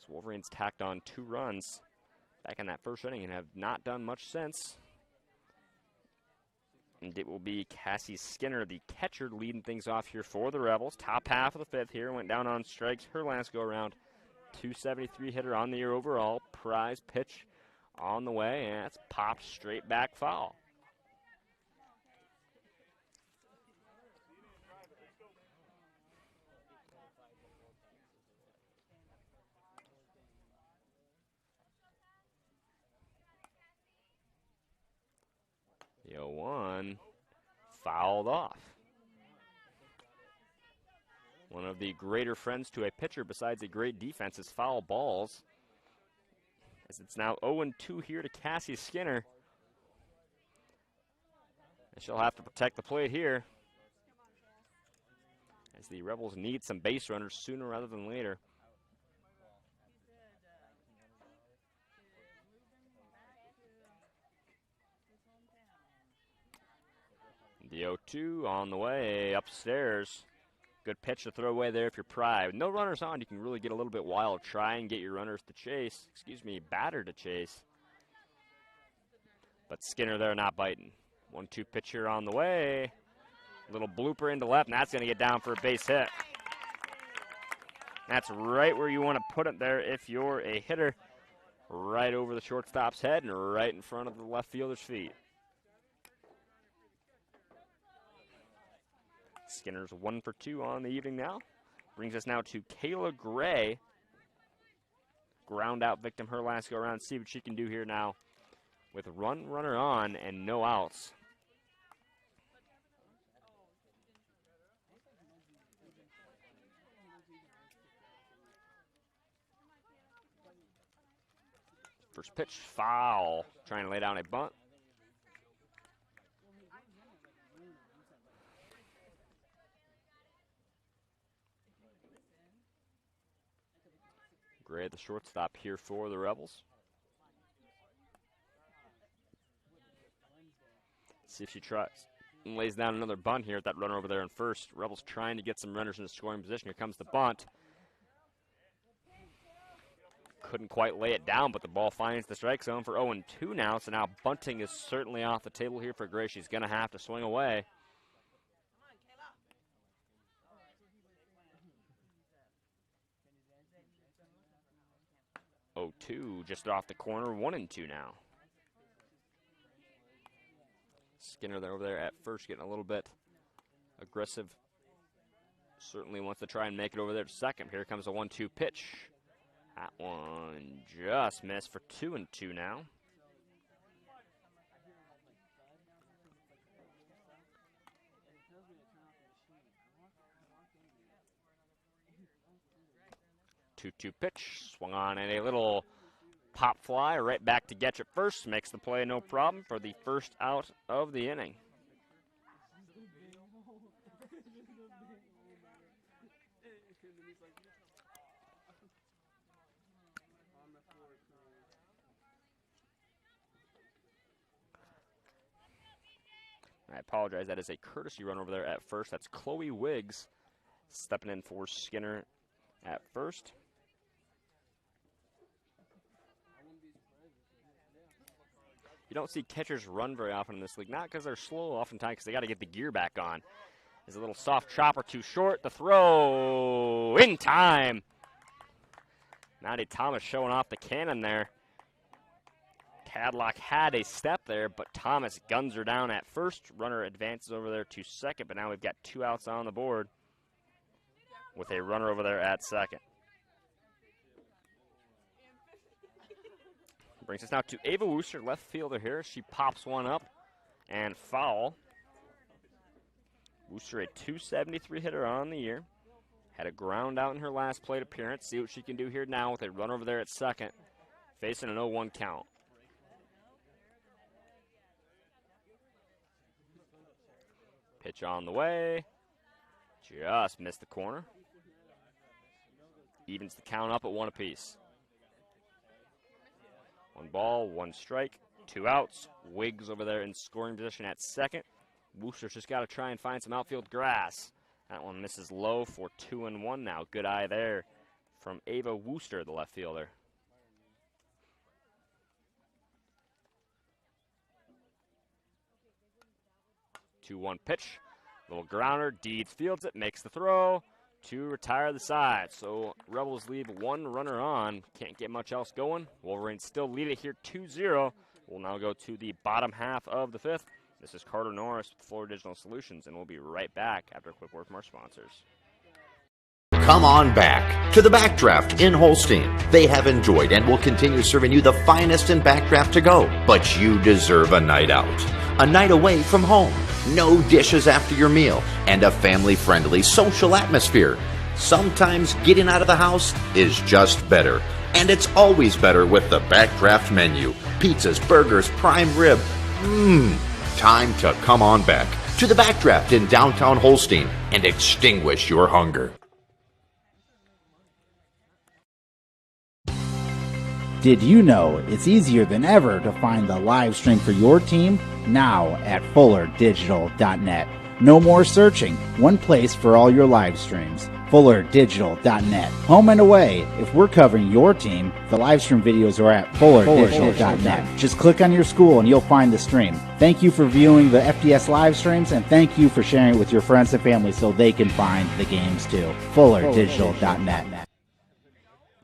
So Wolverines tacked on 2 runs back in that first inning and have not done much since. And it will be Cassie Skinner, the catcher, leading things off here for the Rebels. Top half of the 5th here, went down on strikes her last go around. 273 hitter on the year overall. Prize pitch on the way, and it's popped straight back foul. The 0-1 fouled off. One of the greater friends to a pitcher besides a great defense is foul balls. As it's now 0-2 here to Cassie Skinner. And she'll have to protect the plate here, as the Rebels need some base runners sooner rather than later. The 0-2 on the way upstairs. Good pitch to throw away there if you're Pry. With no runners on, you can really get a little bit wild. Try and get your runners to chase. Batter to chase. But Skinner there not biting. 1-2 pitch here on the way. Little blooper into left, and that's going to get down for a base hit. That's right where you want to put it there if you're a hitter. Right over the shortstop's head and right in front of the left fielder's feet. Skinner's 1 for 2 on the evening now. Brings us now to Kayla Gray. Ground out victim her last go around. See what she can do here now with runner on and no outs. First pitch, foul. Trying to lay down a bunt. Gray, the shortstop here for the Rebels. See if she tries and lays down another bunt here at that runner over there in first. Rebels trying to get some runners in the scoring position. Here comes the bunt. Couldn't quite lay it down, but the ball finds the strike zone for 0-2 now. So now bunting is certainly off the table here for Gray. She's going to have to swing away. Oh, 2 just off the corner, 1-2 now. Skinner there over there at first getting a little bit aggressive. Certainly wants to try and make it over there to second. Here comes a 1-2 pitch. That one just missed for 2-2 now. Two-two pitch, swung on and a little pop fly right back to Getch at first. Makes the play no problem for the first out of the inning. I apologize, that is a courtesy run over there at first. That's Chloe Wiggs stepping in for Skinner at first. You don't see catchers run very often in this league, not because they're slow, oftentimes because they got to get the gear back on. There's a little soft chopper too short. The throw in time. Maddie Thomas showing off the cannon there. Tadlock had a step there, but Thomas guns her down at first. Runner advances over there to second, but now we've got 2 outs on the board with a runner over there at second. Brings us now to Ava Wooster, left fielder here. She pops one up and foul. Wooster, a .273 hitter on the year. Had a ground out in her last plate appearance. See what she can do here now with a run over there at second. Facing an 0-1 count. Pitch on the way. Just missed the corner. Evens the count up at 1 apiece. 1 ball, 1 strike, 2 outs. Wiggs over there in scoring position at second. Wooster's just got to try and find some outfield grass. That one misses low for 2-1 now. Good eye there from Ava Wooster, the left fielder. 2-1 pitch. Little grounder. Deeds fields it, makes the throw to retire the side. So Rebels leave 1 runner on. Can't get much else going. Wolverines still lead it here 2-0. We'll now go to the bottom half of the 5th. This is Carter Norris with Florida Digital Solutions, and we'll be right back after a quick word from our sponsors. Come on back to the Backdraft in Holstein. They have enjoyed and will continue serving you the finest in Backdraft to go. But you deserve a night out. A night away from home. No dishes after your meal. And a family-friendly social atmosphere. Sometimes getting out of the house is just better. And it's always better with the Backdraft menu. Pizzas, burgers, prime rib. Time to come on back to the Backdraft in downtown Holstein and extinguish your hunger. Did you know it's easier than ever to find the live stream for your team? Now at FullerDigital.net. No more searching. One place for all your live streams. FullerDigital.net. Home and away. If we're covering your team, the live stream videos are at FullerDigital.net. Just click on your school and you'll find the stream. Thank you for viewing the FDS live streams, and thank you for sharing it with your friends and family so they can find the games too. FullerDigital.net.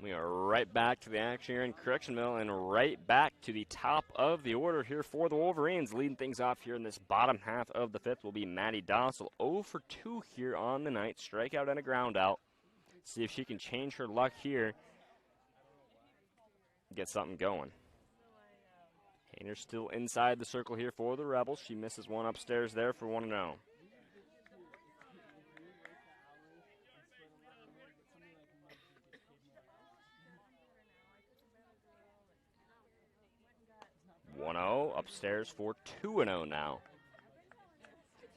We are right back to the action here in Correctionville and right back to the top of the order here for the Wolverines. Leading things off here in this bottom half of the 5th will be Maddie Dossel. 0 for 2 here on the night. Strikeout and a ground out. See if she can change her luck here. Get something going. Hayner's still inside the circle here for the Rebels. She misses one upstairs there for 1-0. upstairs for 2-0 now.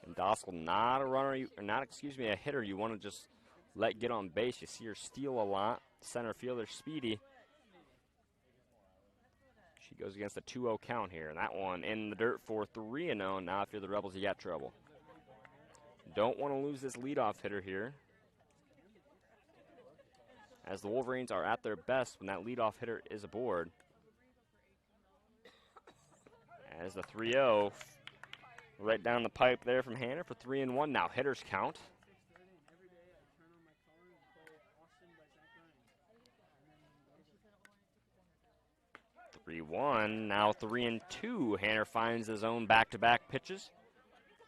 And Doskell, not a runner, a hitter you want to just let get on base. You see her steal a lot. Center fielder Speedy. She goes against a 2-0 count here. And that one in the dirt for 3-0. Now if you're the Rebels, you got trouble. Don't want to lose this leadoff hitter here, as the Wolverines are at their best when that leadoff hitter is aboard. As the 3-0 right down the pipe there from Hanner for 3-1. Now hitters count. Now 3-2. Hanner finds his own back-to-back pitches.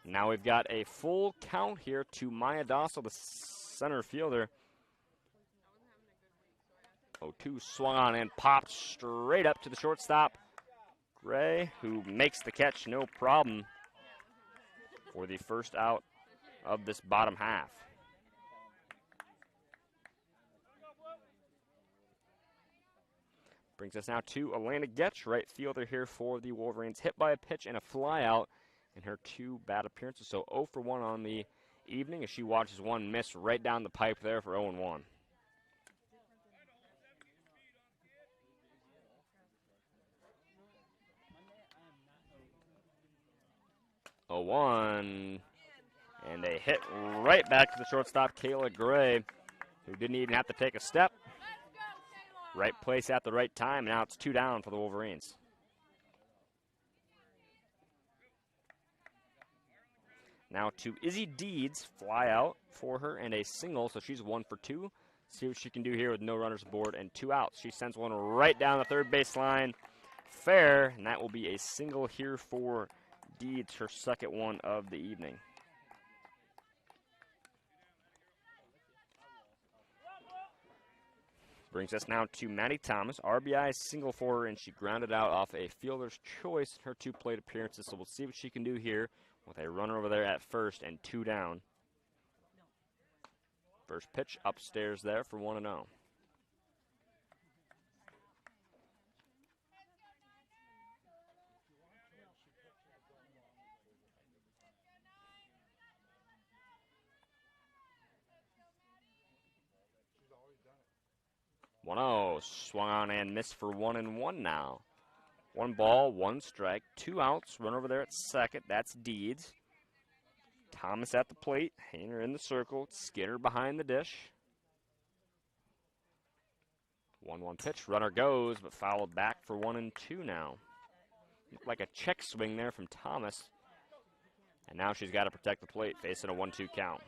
Now we've got a full count here to Maya Dossel, the center fielder. 0-2 swung on and popped straight up to the shortstop, Gray, who makes the catch no problem for the first out of this bottom half. Brings us now to Alana Getch, right fielder here for the Wolverines. Hit by a pitch and a fly out in her 2 bad appearances. So 0 for 1 on the evening as she watches one miss right down the pipe there for 0-1. And they hit right back to the shortstop, Kayla Gray, who didn't even have to take a step. Right place at the right time. Now it's 2 down for the Wolverines. Now to Izzy Deeds, fly out for her and a single, so she's 1 for 2. See what she can do here with no runners aboard and 2 outs. She sends one right down the third baseline, fair, and that will be a single here for Deeds, her second one of the evening. Brings us now to Maddie Thomas. RBI single for her, and she grounded out off a fielder's choice in her 2 plate appearances. So we'll see what she can do here with a runner over there at first and 2 down. First pitch upstairs there for 1-0. Swung on and missed for 1-1 now. 1 ball, 1 strike, 2 outs. Run over there at second. That's Deeds. Thomas at the plate. Hayner in the circle. Skinner behind the dish. 1-1 pitch. Runner goes, but fouled back for 1-2 now. Looked like a check swing there from Thomas. And now she's got to protect the plate, facing a 1-2 count.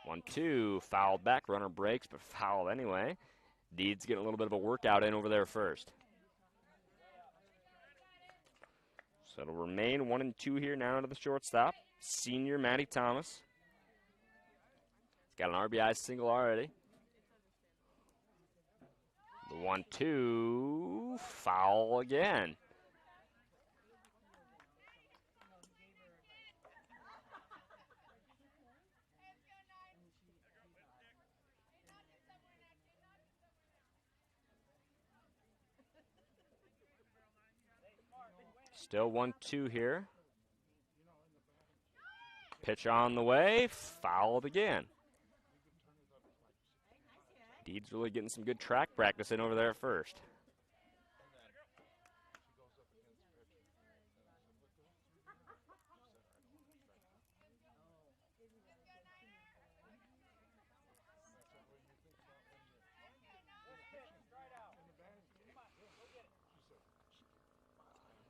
One, two, fouled back. Runner breaks, but fouled anyway. Deeds getting a little bit of a workout in over there first. So it'll remain 1-2 here now to the shortstop. Senior Maddie Thomas. He's got an RBI single already. The 1-2, foul again. Still 1-2 here. Pitch on the way, fouled again. Deeds really getting some good track practice in over there at first.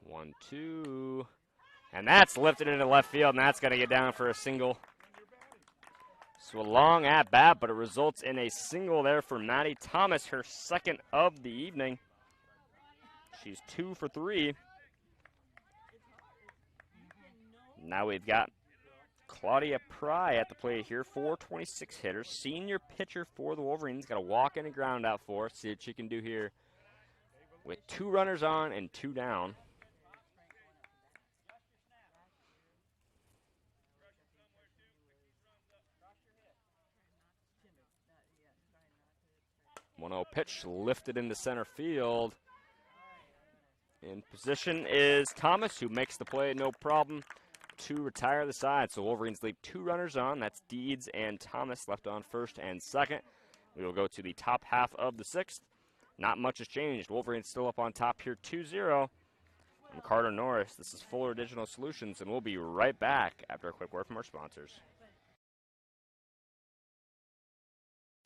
One, two, and that's lifted into left field, and that's going to get down for a single. So a long at bat, but it results in a single there for Maddie Thomas, her second of the evening. She's 2 for 3. Now we've got Claudia Pry at the plate here, 426 hitter, senior pitcher for the Wolverines. Got a walk in and ground out for us. See what she can do here with 2 runners on and 2 down. 1-0 pitch lifted into center field. In position is Thomas, who makes the play, no problem, to retire the side. So Wolverines leave 2 runners on. That's Deeds and Thomas left on first and second. We will go to the top half of the 6th. Not much has changed. Wolverines still up on top here 2-0. I'm Carter Norris. This is Fuller Digital Solutions, and we'll be right back after a quick word from our sponsors.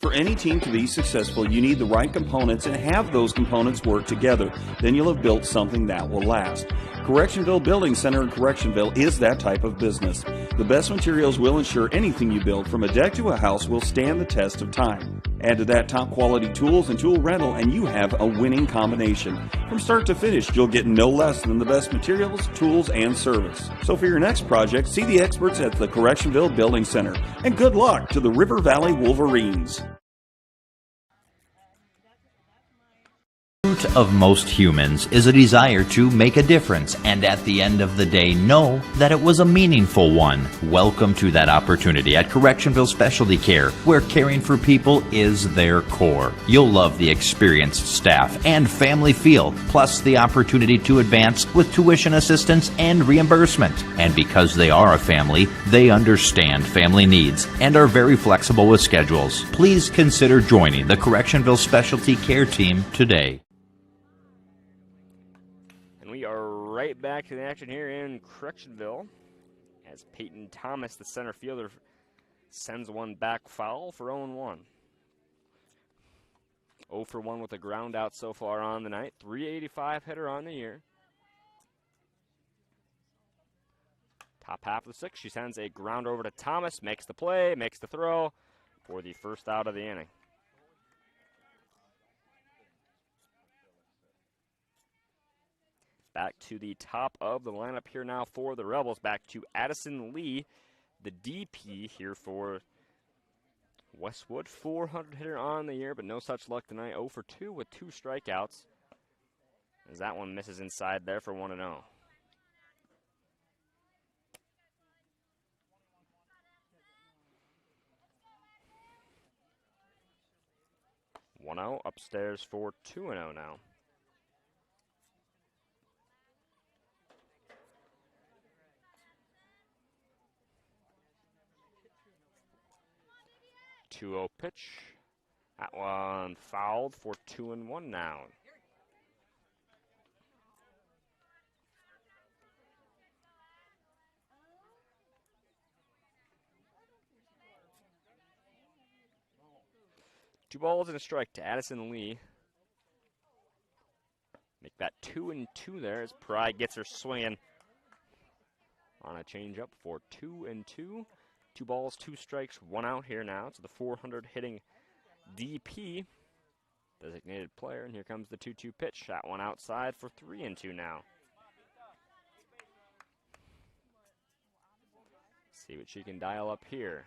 For any team to be successful, you need the right components and have those components work together. Then you'll have built something that will last. Correctionville Building Center in Correctionville is that type of business. The best materials will ensure anything you build, from a deck to a house, will stand the test of time. Add to that top quality tools and tool rental, and you have a winning combination. From start to finish, you'll get no less than the best materials, tools, and service. So for your next project, see the experts at the Correctionville Building Center. And good luck to the River Valley Wolverines. Of most humans is a desire to make a difference, and at the end of the day know that it was a meaningful one. Welcome to that opportunity at Correctionville Specialty Care, where caring for people is their core. You'll love the experienced staff and family feel, plus the opportunity to advance with tuition assistance and reimbursement. And because they are a family, they understand family needs and are very flexible with schedules. Please consider joining the Correctionville Specialty Care team today. We are right back to the action here in Correctionville as Peyton Thomas, the center fielder, sends one back foul for 0-1. 0 for 1 with a ground out so far on the night. 385 hitter on the year. Top half of the 6th, she sends a ground over to Thomas, makes the play, makes the throw for the first out of the inning. Back to the top of the lineup here now for the Rebels. Back to Addison Lee, the DP here for Westwood. 400 hitter on the year, but no such luck tonight. 0 for 2 with 2 strikeouts, as that one misses inside there for 1-0. Upstairs for 2-0 now. Two-0 pitch. That one fouled for 2-1 now. Two balls and a strike to Addison Lee. Make that 2-2 there as Pride gets her swinging on a changeup for 2-2. 2 balls, 2 strikes, 1 out here now. So the 400 hitting DP, designated player, and here comes the 2-2 pitch. That one outside for 3-2 now. See what she can dial up here.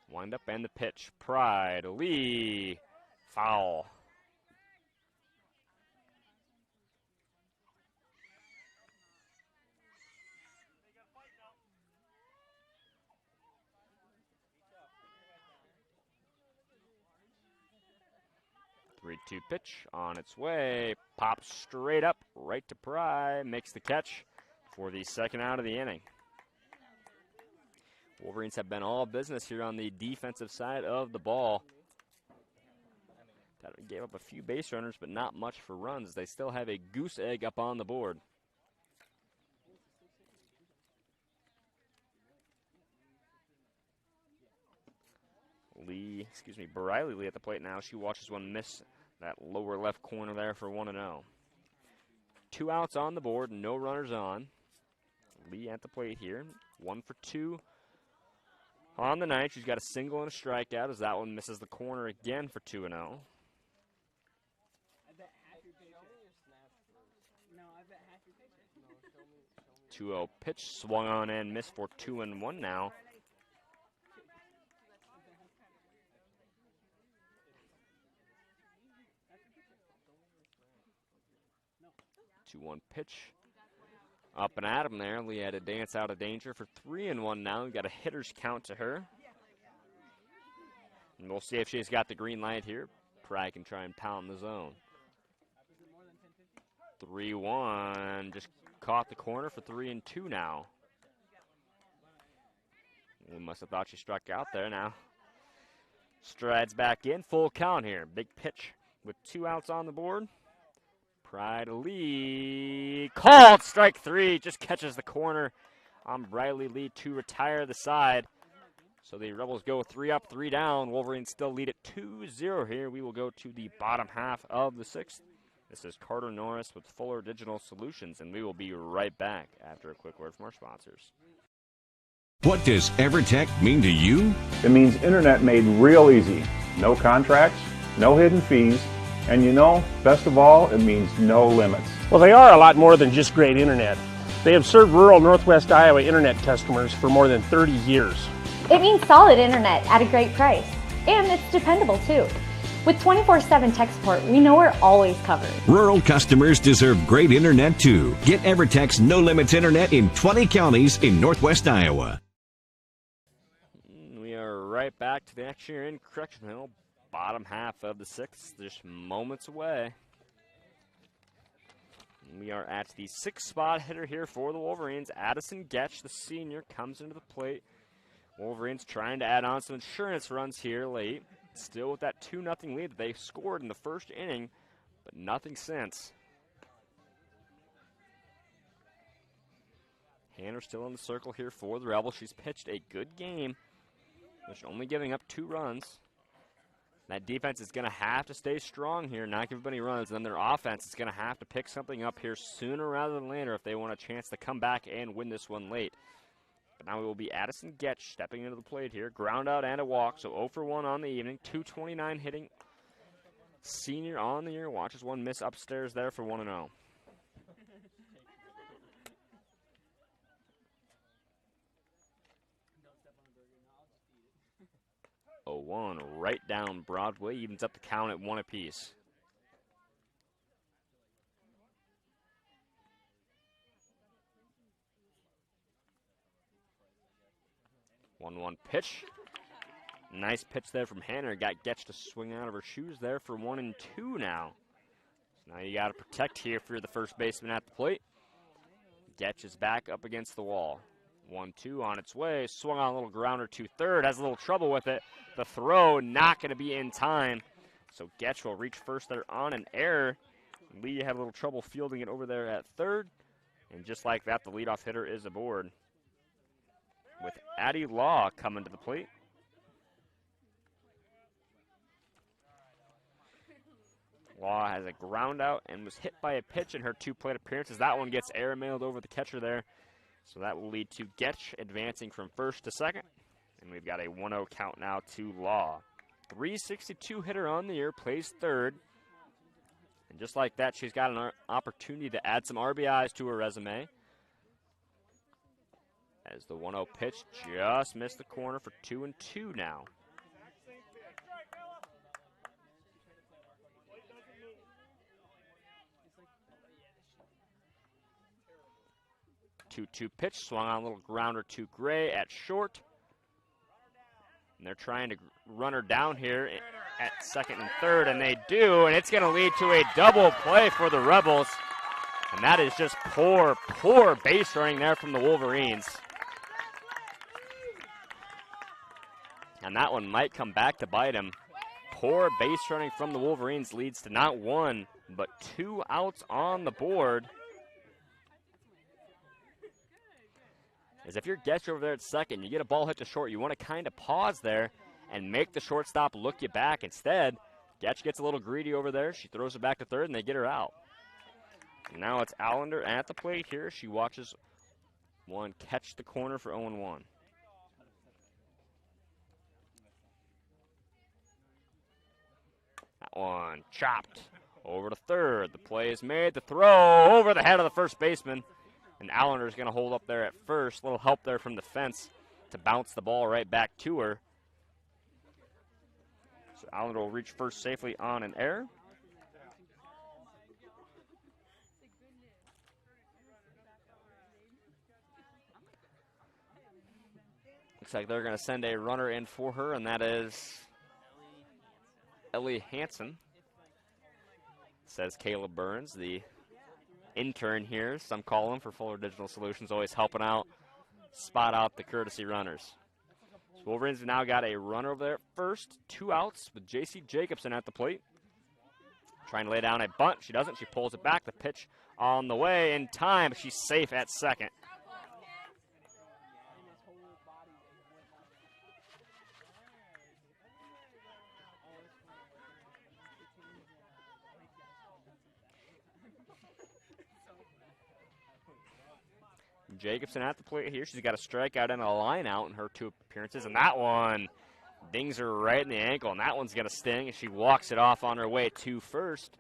Wind up and the pitch. Pride, Lee, foul. Three-two pitch on its way. Pops straight up, right to Pride. Makes the catch for the second out of the inning. Wolverines have been all business here on the defensive side of the ball. That gave up a few base runners, but not much for runs. They still have a goose egg up on the board. Briley Lee at the plate now. She watches one miss that lower left corner there for 1-0. 2 outs on the board, no runners on. Lee at the plate here. 1 for 2 on the night. She's got a single and a strikeout as that one misses the corner again for 2-0. 2-0 pitch swung on and missed for 2-1 now. 2-1 pitch. Up and at him there. Lee had to dance out of danger for 3-1 now. We've got a hitter's count to her. And we'll see if she's got the green light here. Pride can try and pound the zone. 3-1. Just caught the corner for 3-2 now. We must have thought she struck out there now. Strides back in. Full count here. Big pitch with 2 outs on the board. Pride lead. Called strike 3. Just catches the corner on Briley Lee to retire the side. So the Rebels go 3 up, 3 down. Wolverines still lead at 2-0 here. We will go to the bottom half of the 6th. This is Carter Norris with Fuller Digital Solutions, and we will be right back after a quick word from our sponsors. What does EverTech mean to you? It means internet made real easy. No contracts, no hidden fees, and you know, best of all, it means no limits. Well, they are a lot more than just great internet. They have served rural Northwest Iowa internet customers for more than 30 years. It means solid internet at a great price. And it's dependable too. With 24/7 tech support, we know we're always covered. Rural customers deserve great internet too. Get EverTech's no limits internet in 20 counties in Northwest Iowa. We are right back to the action here in Correctional. Bottom half of the 6th, just moments away. We are at the 6th spot hitter here for the Wolverines. Addison Getch, the senior, comes into the plate. Wolverines trying to add on some insurance runs here late. Still with that 2-0 lead that they scored in the first inning, but nothing since. Hanner still in the circle here for the Rebels. She's pitched a good game, but she's only giving up 2 runs. That defense is going to have to stay strong here, not give up any runs. And then their offense is going to have to pick something up here sooner rather than later if they want a chance to come back and win this one late. But now it will be Addison Getch stepping into the plate here. Ground out and a walk, so 0 for 1 on the evening. 229 hitting. Senior on the year. Watches one miss upstairs there for 1-0. 0-1 right down Broadway, evens up the count at 1 apiece. One pitch. Nice pitch there from Hanner. Got Getch to swing out of her shoes there for 1-2 now. So now you got to protect here if you're the first baseman at the plate. Getch is back up against the wall. 1-2 on its way. Swung on a little grounder to third. Has a little trouble with it. The throw not going to be in time. So Getch will reach first there on an error. Lee had a little trouble fielding it over there at third. And just like that, the leadoff hitter is aboard. With Addie Law coming to the plate. Law has a ground out and was hit by a pitch in her 2 plate appearances. That one gets airmailed over the catcher there. So that will lead to Getch advancing from first to second. And we've got a 1-0 count now to Law. 362 hitter on the year, plays third. And just like that, she's got an opportunity to add some RBIs to her resume. As the 1-0 pitch just missed the corner for 2-2 now. Two pitch, swung on a little grounder to Gray at short. And they're trying to run her down here at second and third, and they do, and it's going to lead to a double play for the Rebels. And that is just poor base running there from the Wolverines. And that one might come back to bite him. Poor base running from the Wolverines leads to not 1, but 2 outs on the board. As if you're Getch over there at second, you get a ball hit to short, you want to kind of pause there and make the shortstop look you back. Instead, Getch gets a little greedy over there. She throws it back to third, and they get her out. Now it's Allender at the plate here. She watches one catch the corner for 0-1. That one chopped over to third. The play is made. The throw over the head of the first baseman. And Allender is going to hold up there at first. A little help there from the fence to bounce the ball right back to her. So Allender will reach first safely on an error. Looks like they're going to send a runner in for her, and that is Ellie Hansen, says Caleb Burns, the intern here, some call him, for Fuller Digital Solutions, always helping out, spot out the courtesy runners. So Wolverines have now got a runner over there at first, 2 outs with J.C. Jacobson at the plate. Trying to lay down a bunt. She doesn't. She pulls it back. The pitch on the way in time. She's safe at second. Jacobson at the plate here. She's got a strikeout and a line out in her 2 appearances, and that one dings her right in the ankle, and that one's going to sting, and she walks it off on her way to first.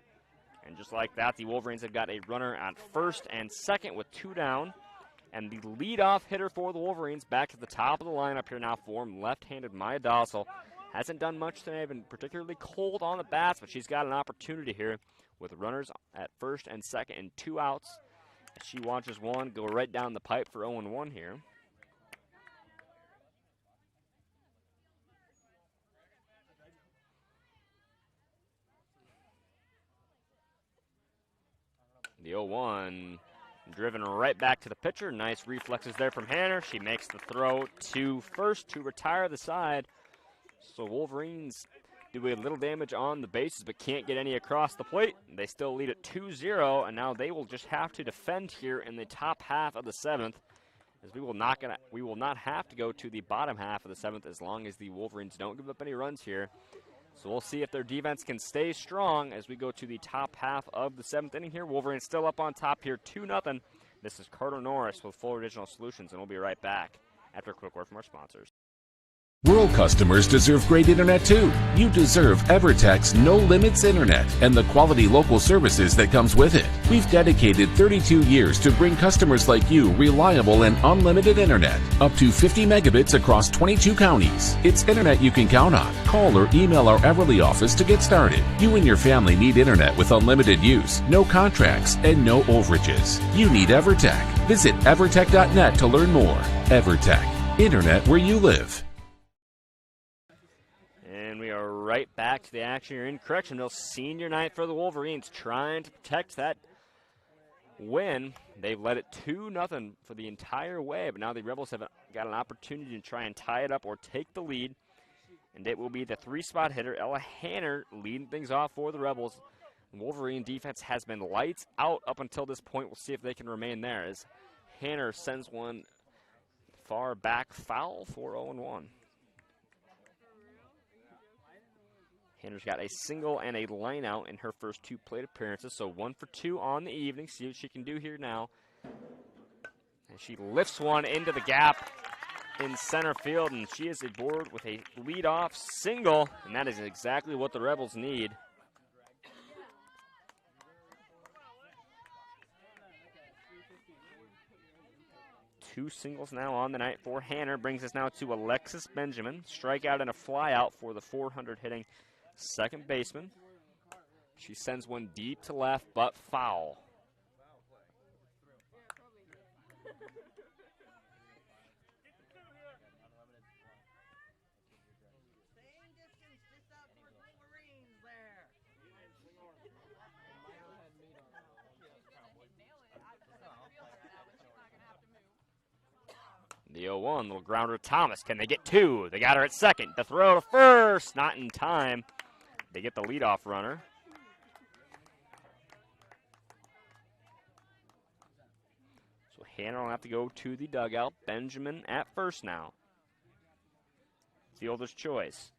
And just like that, the Wolverines have got a runner at first and second with 2 down. And the leadoff hitter for the Wolverines back to the top of the lineup here now for them, left-handed Maya Dossel. Hasn't done much today, been particularly cold on the bats, but she's got an opportunity here with runners at first and second and 2 outs. She watches one go right down the pipe for 0-1 here. The 0-1 driven right back to the pitcher. Nice reflexes there from Hanner. She makes the throw to first to retire the side. So Wolverines do a little damage on the bases but can't get any across the plate. They still lead it 2-0, and now they will just have to defend here in the top half of the 7th, as we will not have to go to the bottom half of the 7th as long as the Wolverines don't give up any runs here. So we'll see if their defense can stay strong as we go to the top half of the 7th inning here. Wolverines still up on top here, 2-0. This is Carter Norris with Fuller Digital Solutions, and we'll be right back after a quick word from our sponsors. Rural customers deserve great internet too. You deserve EverTech's No Limits Internet and the quality local services that comes with it. We've dedicated 32 years to bring customers like you reliable and unlimited internet, up to 50 megabits across 22 counties. It's internet you can count on. Call or email our Everly office to get started. You and your family need internet with unlimited use, no contracts, and no overages. You need EverTech. Visit evertech.net to learn more. EverTech, internet where you live. We are right back to the action here in Correctionville. Senior night for the Wolverines, trying to protect that win. They've led it 2-0 for the entire way, but now the Rebels have got an opportunity to try and tie it up or take the lead. And it will be the 3-spot hitter, Ella Hanner, leading things off for the Rebels. Wolverine defense has been lights out up until this point. We'll see if they can remain there as Hanner sends one far back foul for 0-1. Hanner's got a single and a line out in her first 2 plate appearances, so 1 for 2 on the evening. See what she can do here now. And she lifts one into the gap in center field, and she is aboard with a leadoff single, and that is exactly what the Rebels need. Two singles now on the night for Hanner. Brings us now to Alexis Benjamin. Strikeout and a flyout for the 400 hitting second baseman. She sends one deep to left, but foul. The 0-1, little grounder to Thomas. Can they get 2? They got her at second. The throw to first, not in time. They get the leadoff runner. So Hanner will have to go to the dugout. Benjamin at first now. Fielder's choice.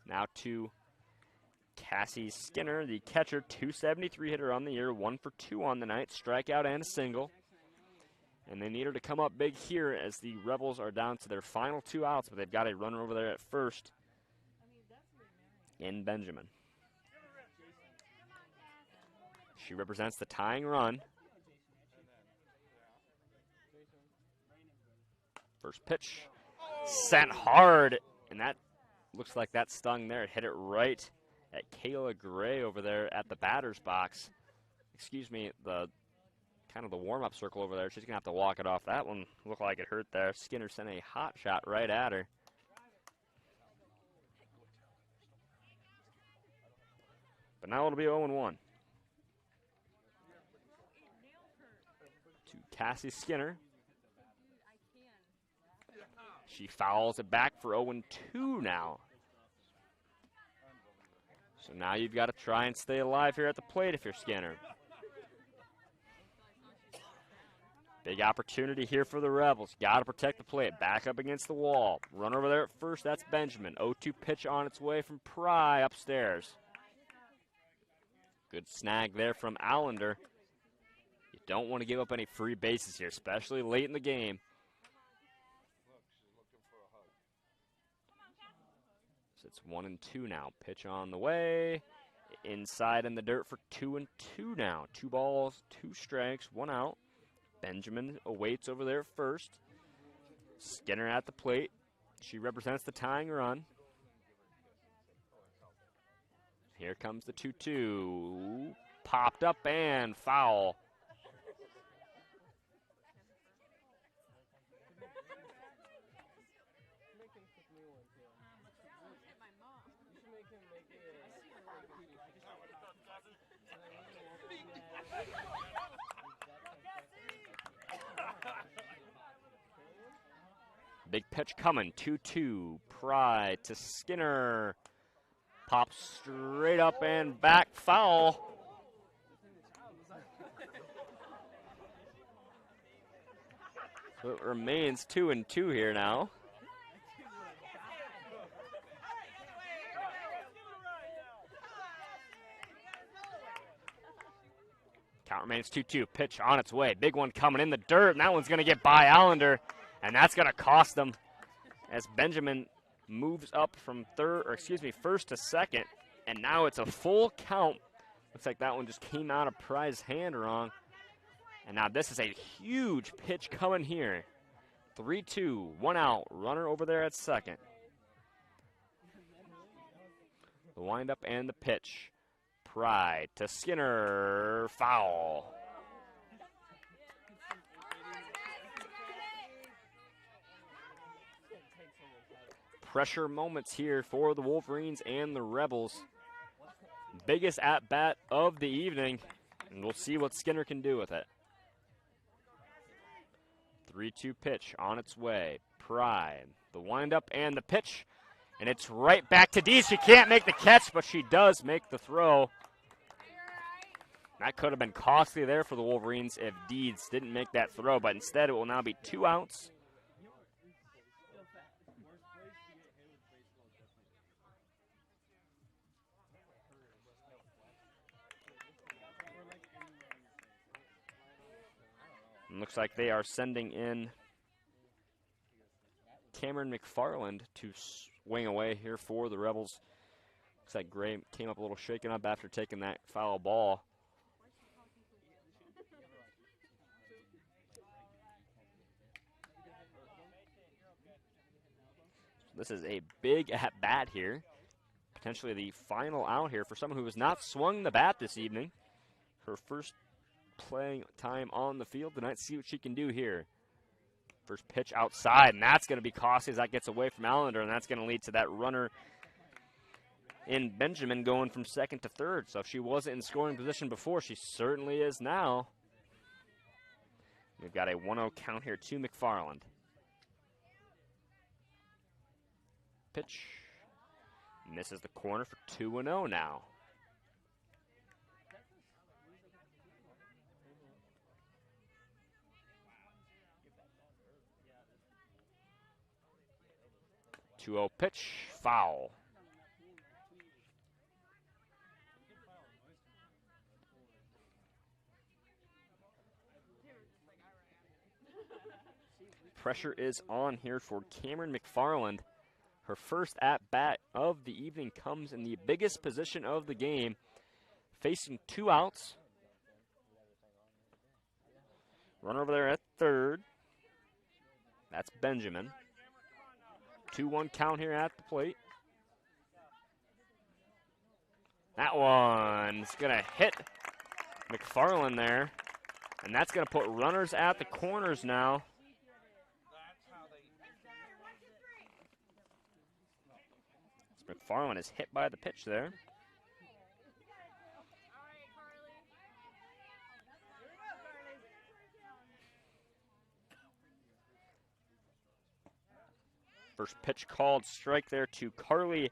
Now to Cassie Skinner, the catcher, 273 hitter on the year, 1 for 2 on the night, strikeout and a single. And they need her to come up big here as the Rebels are down to their final 2 outs, but they've got a runner over there at first in Benjamin. She represents the tying run. First pitch, sent hard, and that looks like that stung there. It hit it right at Kayla Gray over there at the batter's box. Excuse me, the kind of the warm-up circle over there. She's going to have to walk it off. That one looked like it hurt there. Skinner sent a hot shot right at her. But now it'll be 0-1. To Cassie Skinner. She fouls it back for 0-2 now. So now you've got to try and stay alive here at the plate if you're Skinner. Big opportunity here for the Rebels. Got to protect the plate. Back up against the wall. Run over there at first. That's Benjamin. 0-2 pitch on its way from Pry upstairs. Good snag there from Allender. You don't want to give up any free bases here, especially late in the game. So it's 1-2 now. Pitch on the way. Inside in the dirt for 2-2 now. 2 balls, 2 strikes, 1 out. Benjamin awaits over there first. Skinner at the plate. She represents the tying run. Here comes the 2-2. Popped up and foul. Big pitch coming, 2-2. Pry to Skinner. Pops straight up and back, foul. So it remains 2-2 here now. Count remains 2-2. Pitch on its way. Big one coming in the dirt, and that one's going to get by Allender. And that's going to cost them as Benjamin moves up from first to second. And now it's a full count. Looks like that one just came out of Pry's hand wrong. And now this is a huge pitch coming here. 3-2, 1 out. Runner over there at second. The windup and the pitch. Pry to Skinner. Foul. Pressure moments here for the Wolverines and the Rebels. Biggest at-bat of the evening, and we'll see what Skinner can do with it. 3-2 pitch on its way. Pry, the windup and the pitch, and it's right back to Dees. She can't make the catch, but she does make the throw. That could have been costly there for the Wolverines if Deeds didn't make that throw, but instead it will now be 2 outs. Looks like they are sending in Cameron McFarland to swing away here for the Rebels. Looks like Gray came up a little shaken up after taking that foul ball. This is a big at-bat here. Potentially the final out here for someone who has not swung the bat this evening. Her first playing time on the field tonight. See what she can do here. First pitch outside, and that's going to be costly as that gets away from Allender, and that's going to lead to that runner in Benjamin going from second to third. So if she wasn't in scoring position before, she certainly is now. We've got a 1-0 count here to McFarland. Pitch. Misses the corner for 2-0 now. Pitch, foul. Pressure is on here for Cameron McFarland. Her first at-bat of the evening comes in the biggest position of the game, facing 2 outs. Runner over there at third. That's Benjamin. 2-1 count here at the plate. That one's going to hit McFarland there. And that's going to put runners at the corners now. McFarland is hit by the pitch there. First pitch called, strike there to Carly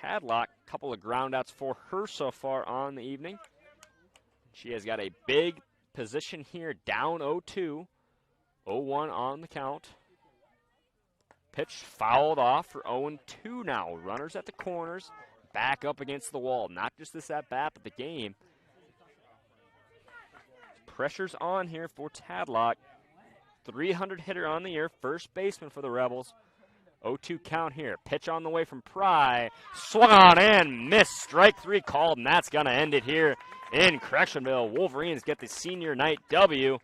Tadlock. Couple of ground outs for her so far on the evening. She has got a big position here, down 0-2. 0-1 on the count. Pitch fouled off for 0-2 now. Runners at the corners, back up against the wall. Not just this at bat, but the game. Pressure's on here for Tadlock. 300 hitter on the year, first baseman for the Rebels. 0-2 count here. Pitch on the way from Pry. Swung on and missed. Strike 3 called, and that's going to end it here in Correctionville. Wolverines get the senior night W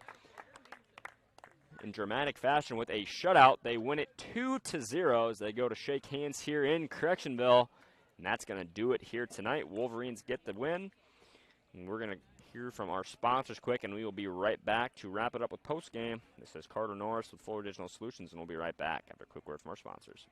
in dramatic fashion with a shutout. They win it 2-0 as they go to shake hands here in Correctionville. And that's going to do it here tonight. Wolverines get the win. And we're going to hear from our sponsors quick, and we will be right back to wrap it up with postgame. This is Carter Norris with Fuller Digital Solutions, and we'll be right back after a quick word from our sponsors.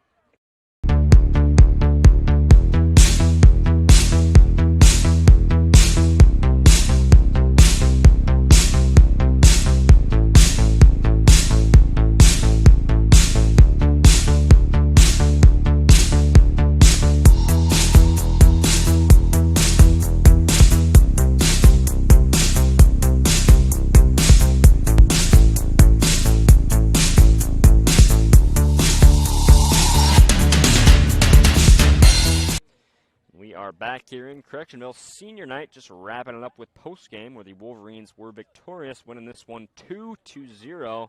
Back here in Correctionville, senior night, just wrapping it up with postgame where the Wolverines were victorious, winning this one 2-0.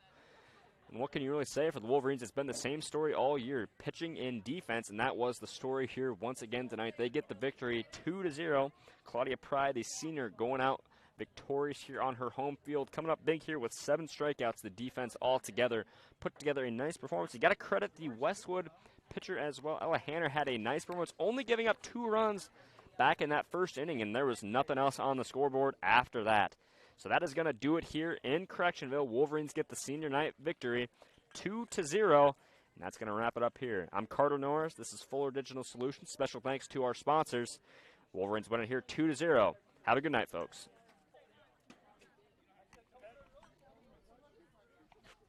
And what can you really say for the Wolverines? It's been the same story all year, pitching and defense, and that was the story here once again tonight. They get the victory 2-0. Claudia Pry, the senior, going out victorious here on her home field. Coming up big here with 7 strikeouts. The defense all together put together a nice performance. You got to credit the Westwood pitcher as well. Ella Hanner had a nice performance, only giving up 2 runs back in that first inning, and there was nothing else on the scoreboard after that. So that is going to do it here in Correctionville. Wolverines get the senior night victory 2-0, and that's going to wrap it up here. I'm Carter Norris. This is Fuller Digital Solutions. Special thanks to our sponsors. Wolverines win it here 2-0. Have a good night, folks.